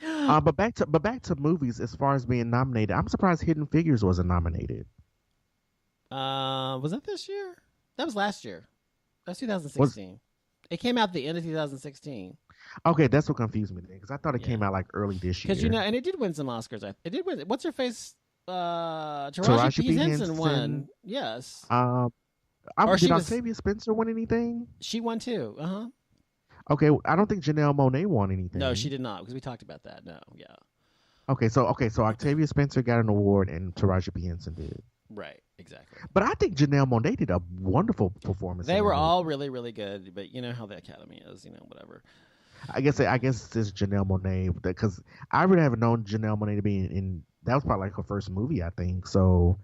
But back to movies. As far as being nominated, I'm surprised Hidden Figures wasn't nominated. Was that this year? That was last year. That's 2016. It came out the end of 2016. Okay, that's what confused me then, because I thought it came out like early this year. Because and it did win some Oscars. It did win. What's her face? Taraji P. Henson won. Yes. Did Octavia Spencer win anything? She won too. Okay, I don't think Janelle Monáe won anything. No, she did not, because we talked about that. No, yeah. Okay, so Octavia Spencer got an award and Taraji P. Henson did. Right, exactly. But I think Janelle Monáe did a wonderful performance. They were all really, really good, but you know how the Academy is, whatever. I guess it's Janelle Monáe, because I really haven't known Janelle Monáe to be in. That was probably like her first movie, I think. So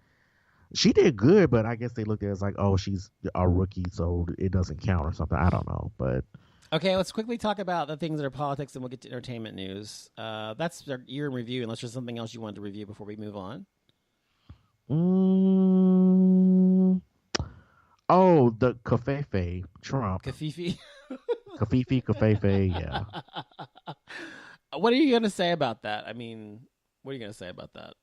she did good, but I guess they looked at it as like, oh, she's a rookie, so it doesn't count or something. I don't know, but. Okay, let's quickly talk about the things that are politics, and we'll get to entertainment news. That's our year in review, unless there's something else you wanted to review before we move on. Oh, the Covfefe Trump. Kafifi. Covfefe, yeah. What are you going to say about that? I mean, what are you going to say about that?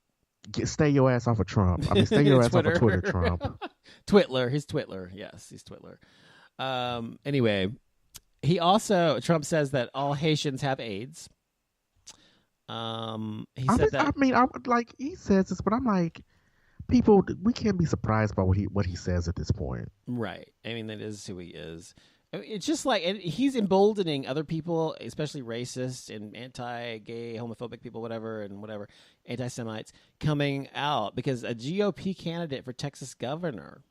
Stay your ass off of Trump. I mean, stay your ass off of Twitter, Trump. Twitler. He's Twitler. Yes, he's Twitler. Anyway, Trump says that all Haitians have AIDS. He said that. I mean, he says this, but I'm like, people, we can't be surprised by what he says at this point. Right. I mean, that is who he is. I mean, it's just like and he's emboldening other people, especially racist and anti-gay, homophobic people, whatever, anti-Semites, coming out because a GOP candidate for Texas governor,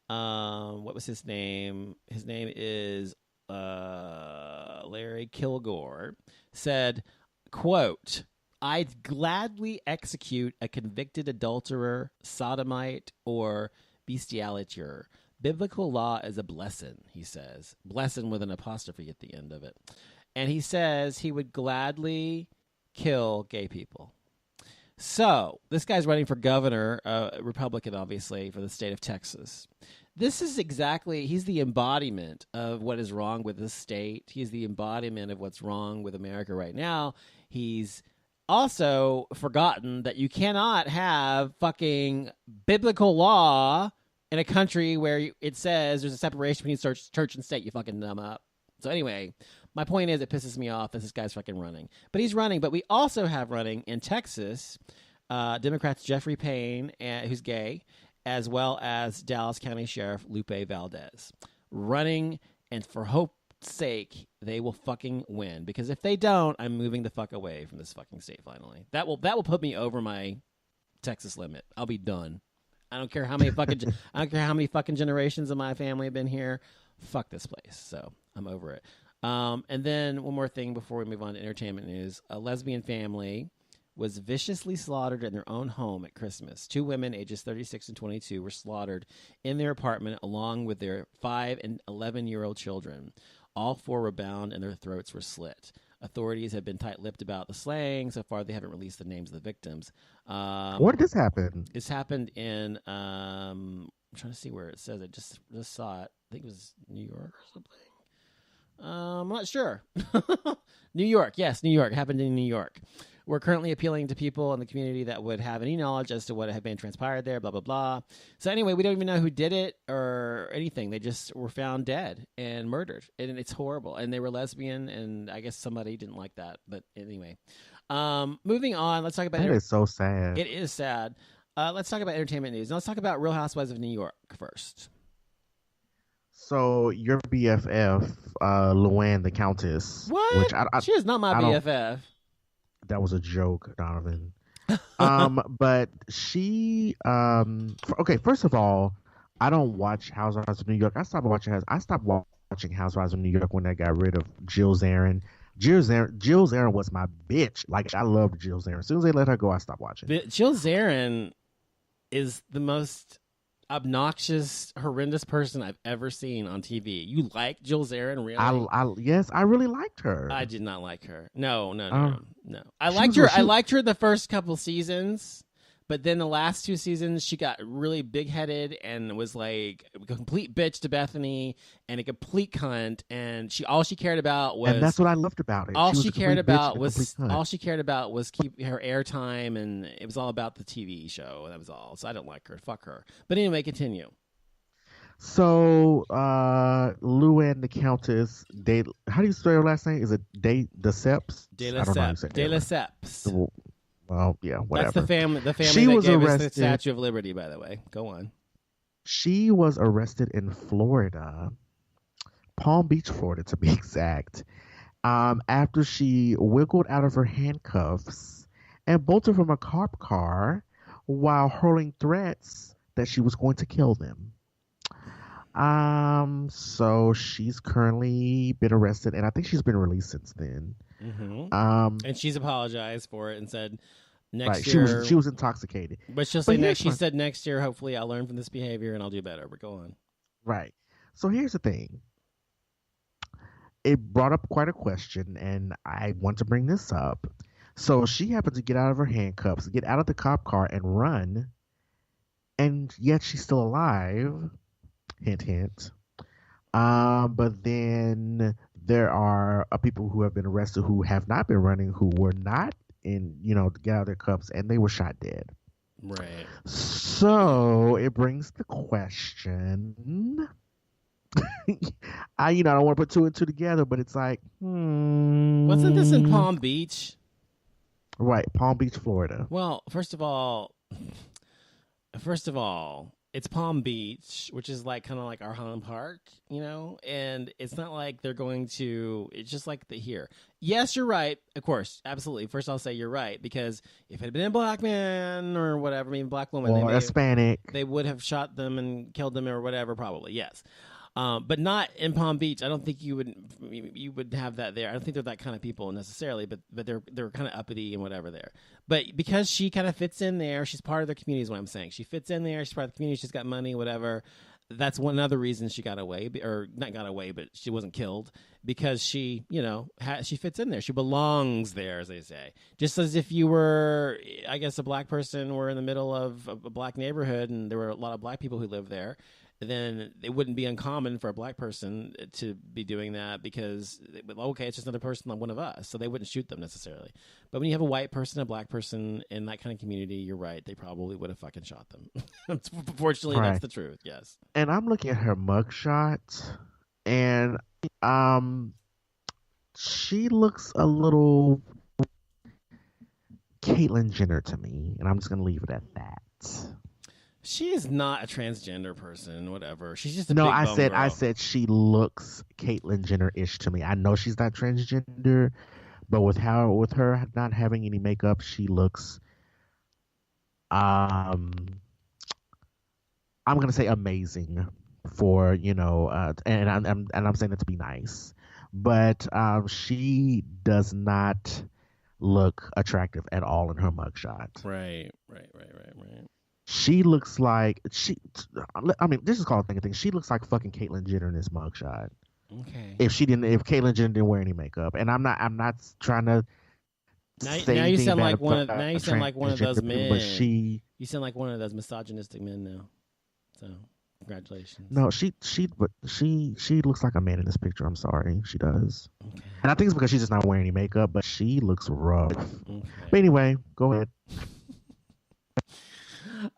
what was his name? His name is Larry Kilgore, said, quote, I'd gladly execute a convicted adulterer, sodomite, or bestialiter. Biblical law is a blessing, he says. Blessing with an apostrophe at the end of it. And he says he would gladly kill gay people. So, this guy's running for governor, Republican, obviously, for the state of Texas. This is exactly, he's the embodiment of what is wrong with this state. He's the embodiment of what's wrong with America right now. He's also forgotten that you cannot have fucking biblical law in a country where it says there's a separation between church and state, you fucking dumb up. So anyway, my point is it pisses me off that this guy's fucking running. But he's running. But we also have running in Texas, Democrats Jeffrey Payne, who's gay, as well as Dallas County Sheriff Lupe Valdez. Running, and for hope's sake, they will fucking win. Because if they don't, I'm moving the fuck away from this fucking state finally. That will put me over my Texas limit. I'll be done. I don't care how many fucking generations of my family have been here. Fuck this place. So I'm over it. And then one more thing before we move on to entertainment news. A lesbian family was viciously slaughtered in their own home at Christmas. 2 women, ages 36 and 22, were slaughtered in their apartment along with their 5 and 11-year-old children. All 4 were bound and their throats were slit. Authorities have been tight-lipped about the slaying. So far, they haven't released the names of the victims. Where did this happen? This happened in, I'm trying to see where it says. I just saw it. I think it was New York or something. I'm not sure. New York. Yes, New York. It happened in New York. We're currently appealing to people in the community that would have any knowledge as to what had been transpired there, blah, blah, blah. So anyway, we don't even know who did it or anything. They just were found dead and murdered. And it's horrible. And they were lesbian, and I guess somebody didn't like that. But anyway. Moving on, let's talk about... That is so sad. It is sad. Let's talk about entertainment news. Now let's talk about Real Housewives of New York first. So your BFF, Luann the Countess. What? Which she is not my BFF. That was a joke, Donovan. But she, okay, first of all, I don't watch Housewives of New York. I stopped watching Housewives of New York when they got rid of Jill Zarin. Jill Zarin was my bitch. Like, I loved Jill Zarin. As soon as they let her go, I stopped watching. Jill Zarin is the most obnoxious, horrendous person I've ever seen on TV. You like Jill Zarin, really? Yes, I really liked her. I did not like her. No. I liked her. I liked her the first couple seasons, but then the last 2 seasons, she got really big-headed and was like a complete bitch to Bethany and a complete cunt. And all she cared about was, and that's what I loved about it. All she cared about was keep her airtime, and it was all about the TV show. That was all. So I don't like her. Fuck her. But anyway, continue. So, Luann the Countess, how do you spell her last name? Is it De Lesseps? De Lesseps. Well, yeah, whatever. That's the family she that was gave arrested. us the Statue of Liberty, by the way. Go on. She was arrested in Florida, Palm Beach, Florida, to be exact, after she wiggled out of her handcuffs and bolted from a cop car while hurling threats that she was going to kill them. So she's currently been arrested, and I think she's been released since then. Mm-hmm. And she's apologized for it and said next year she was intoxicated. But she'll say she said next year, hopefully I'll learn from this behavior and I'll do better. But go on. Right. So here's the thing. It brought up quite a question, and I want to bring this up. So she happened to get out of her handcuffs, get out of the cop car, and run, and yet she's still alive. Hint, hint. But then there are people who have been arrested who have not been running, who were not to get out of their cuffs, and they were shot dead. Right. So it brings the question. I don't want to put 2 and 2 together, but it's like, wasn't this in Palm Beach? Right, Palm Beach, Florida. Well, first of all, First of all, it's Palm Beach, which is like kind of like our Highland Park, and it's not like they're going to. It's just like here. Yes, you're right. Of course, absolutely. First, I'll say you're right because if it had been a black man or whatever, maybe a black woman, or Hispanic, they would have shot them and killed them or whatever. Probably yes. But not in Palm Beach. I don't think you would have that there. I don't think they're that kind of people necessarily, but they're kind of uppity and whatever there. But because she kind of fits in there, she's part of their community is what I'm saying. She fits in there. She's part of the community. She's got money, whatever. That's one other reason she got away, or not got away, but she wasn't killed because she, she fits in there. She belongs there, as they say. Just as if you were, I guess, a black person were in the middle of a black neighborhood and there were a lot of black people who lived there. Then it wouldn't be uncommon for a black person to be doing that because, okay, it's just another person like one of us, so they wouldn't shoot them necessarily. But when you have a white person, a black person in that kind of community, you're right, they probably would have fucking shot them. Unfortunately, right. That's the truth, yes. And I'm looking at her mugshot, and she looks a little Caitlyn Jenner to me, and I'm just going to leave it at that. She is not a transgender person, whatever. She's just a no. big I bone said girl. I said she looks Caitlyn Jenner-ish to me. I know she's not transgender, but with her not having any makeup, she looks. I'm gonna say amazing for and I'm saying that to be nice, but she does not look attractive at all in her mugshot. Right. She looks like this is called a thing. She looks like fucking Caitlyn Jenner in this mugshot. Okay. If Caitlyn Jenner didn't wear any makeup, and I'm not trying to. Now you sound like one of those men. But you sound like one of those misogynistic men now. So congratulations. No, she looks like a man in this picture. I'm sorry, she does. Okay. And I think it's because she's just not wearing any makeup, but she looks rough. Okay. But anyway, go ahead.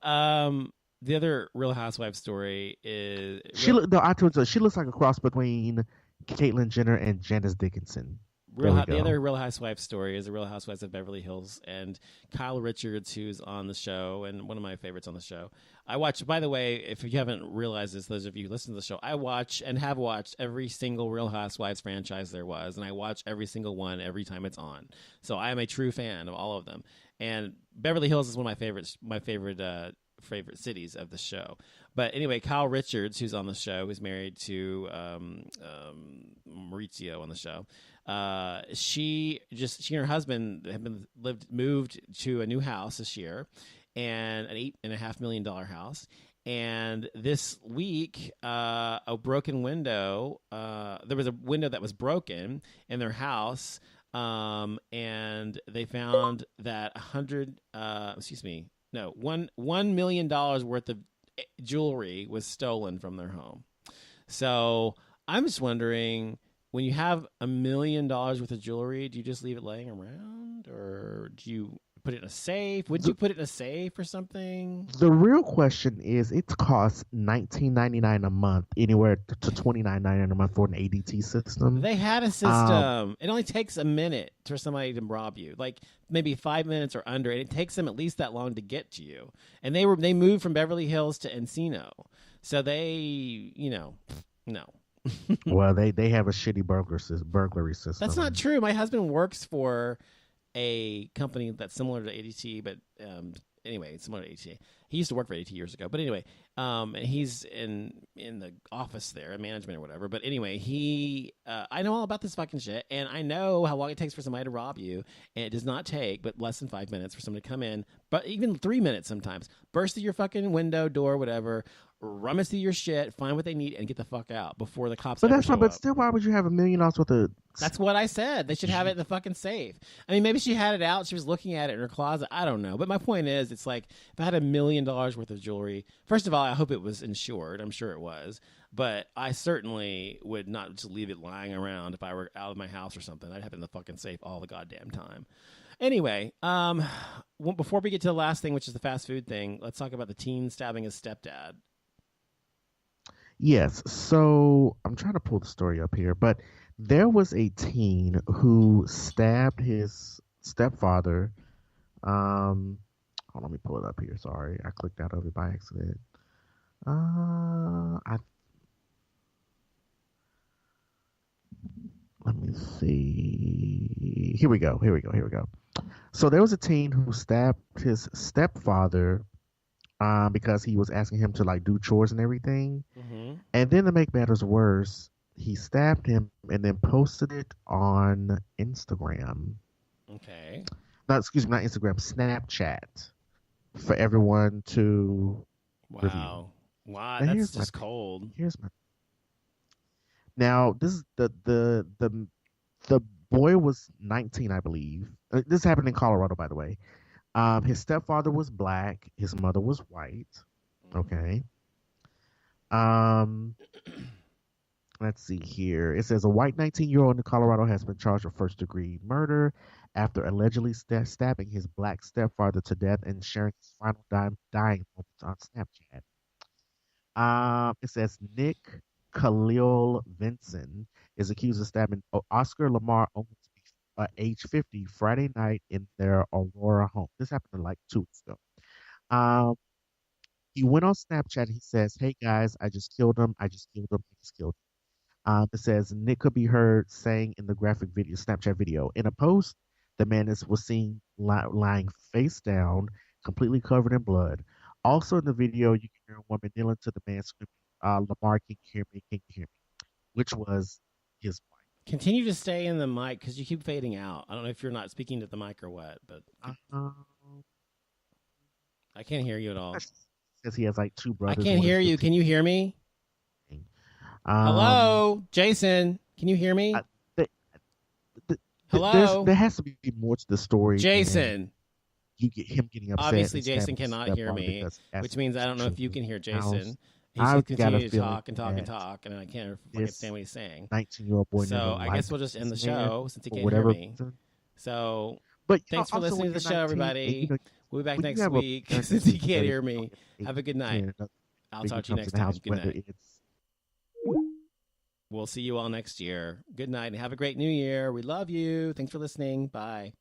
The other Real Housewives story is she looks like a cross between Caitlyn Jenner and Janice Dickinson. The other Real Housewives story is the Real Housewives of Beverly Hills, and Kyle Richards, who's on the show and one of my favorites on the show. I watch, by the way, if you haven't realized this, those of you who listen to the show, I watch and have watched every single Real Housewives franchise there was, and I watch every single one every time it's on. So I am a true fan of all of them. And Beverly Hills is one of my favorite cities of the show. But anyway, Kyle Richards, who's on the show, who's married to Maurizio on the show. She and her husband have moved to a new house this year, and an $8.5 million house. And this week, a broken window. There was a window that was broken in their house, and they found that $1 million worth of jewelry was stolen from their home. So I'm just wondering, when you have $1 million worth of jewelry, do you just leave it laying around, or do you put it in a safe? Would you put it in a safe or something? The real question is, it costs $19.99 a month, anywhere to $29.99 a month for an ADT system. They had a system. It only takes a minute for somebody to rob you, like maybe 5 minutes or under, and it takes them at least that long to get to you. And they moved from Beverly Hills to Encino, so they, no. Well, they have a shitty burglary system. That's not true. My husband works for a company that's similar to ADT, but anyway, it's similar to ADT. He used to work for ADT years ago, but anyway, and he's in the office there, management or whatever. But anyway, I know all about this fucking shit, and I know how long it takes for somebody to rob you, and it does not take but less than 5 minutes for somebody to come in, but even 3 minutes sometimes, burst through your fucking window, door, whatever, rummage through your shit, find what they need, and get the fuck out before the cops. But ever that's show not. But up. still, why would you have $1 million worth of? That's what I said. They should have it in the fucking safe. I mean, maybe she had it out. She was looking at it in her closet. I don't know. But my point is, it's like, if I had $1 million worth of jewelry, first of all, I hope it was insured. I'm sure it was. But I certainly would not just leave it lying around if I were out of my house or something. I'd have it in the fucking safe all the goddamn time. Anyway, before we get to the last thing, which is the fast food thing, let's talk about the teen stabbing his stepdad. Yes. So I'm trying to pull the story up here, but there was a teen who stabbed his stepfather. Hold Hold on, let me pull it up here. Sorry, I clicked out of it by accident. I Let me see. Here we go. Here we go. Here we go. So there was a teen who stabbed his stepfather because he was asking him to like do chores and everything. Mm-hmm. And then to make matters worse, he stabbed him and then posted it on Instagram. Okay. No, excuse me, not Instagram, Snapchat for everyone to review. Wow, Now, that's here's my just thing. cold. Here's my Now, this is the boy was 19, I believe. This happened in Colorado, by the way. His stepfather was black. His mother was white. Okay. Um, let's see here. It says a white 19-year-old in Colorado has been charged with first-degree murder after allegedly stabbing his black stepfather to death and sharing his final dying moments on Snapchat. It says Nick Khalil Vinson is accused of stabbing Oscar Lamar Owens, age 50, Friday night in their Aurora home. This happened like 2 weeks ago. Um, he went on Snapchat. He says, "Hey guys, I just killed him. I just killed him. I just killed him." It says Nick could be heard saying in the graphic video, Snapchat video. In a post, the man was seen lying face down, completely covered in blood. Also in the video, you can hear a woman kneeling to the man screaming, "Lamar, can you hear me? Can you hear me?" Which was his wife. Continue to stay in the mic because you keep fading out. I don't know if you're not speaking to the mic or what, but I can't hear you at all. Says he has like two brothers. I can't hear you. Can you hear me? Hello, Jason. Can you hear me? Hello. There has to be more to the story. Jason. You get him getting upset. Obviously, Jason cannot hear me, which means I don't know if you can hear Jason. He's just continuing to talk and talk and talk, and I can't understand what he's saying. 19-year-old boy. So I guess we'll just end the show since he can't hear me. So thanks for listening to the show, everybody. We'll be back next week since he can't hear me. Have a good night. I'll talk to you next time. Good night. We'll see you all next year. Good night and have a great new year. We love you. Thanks for listening. Bye.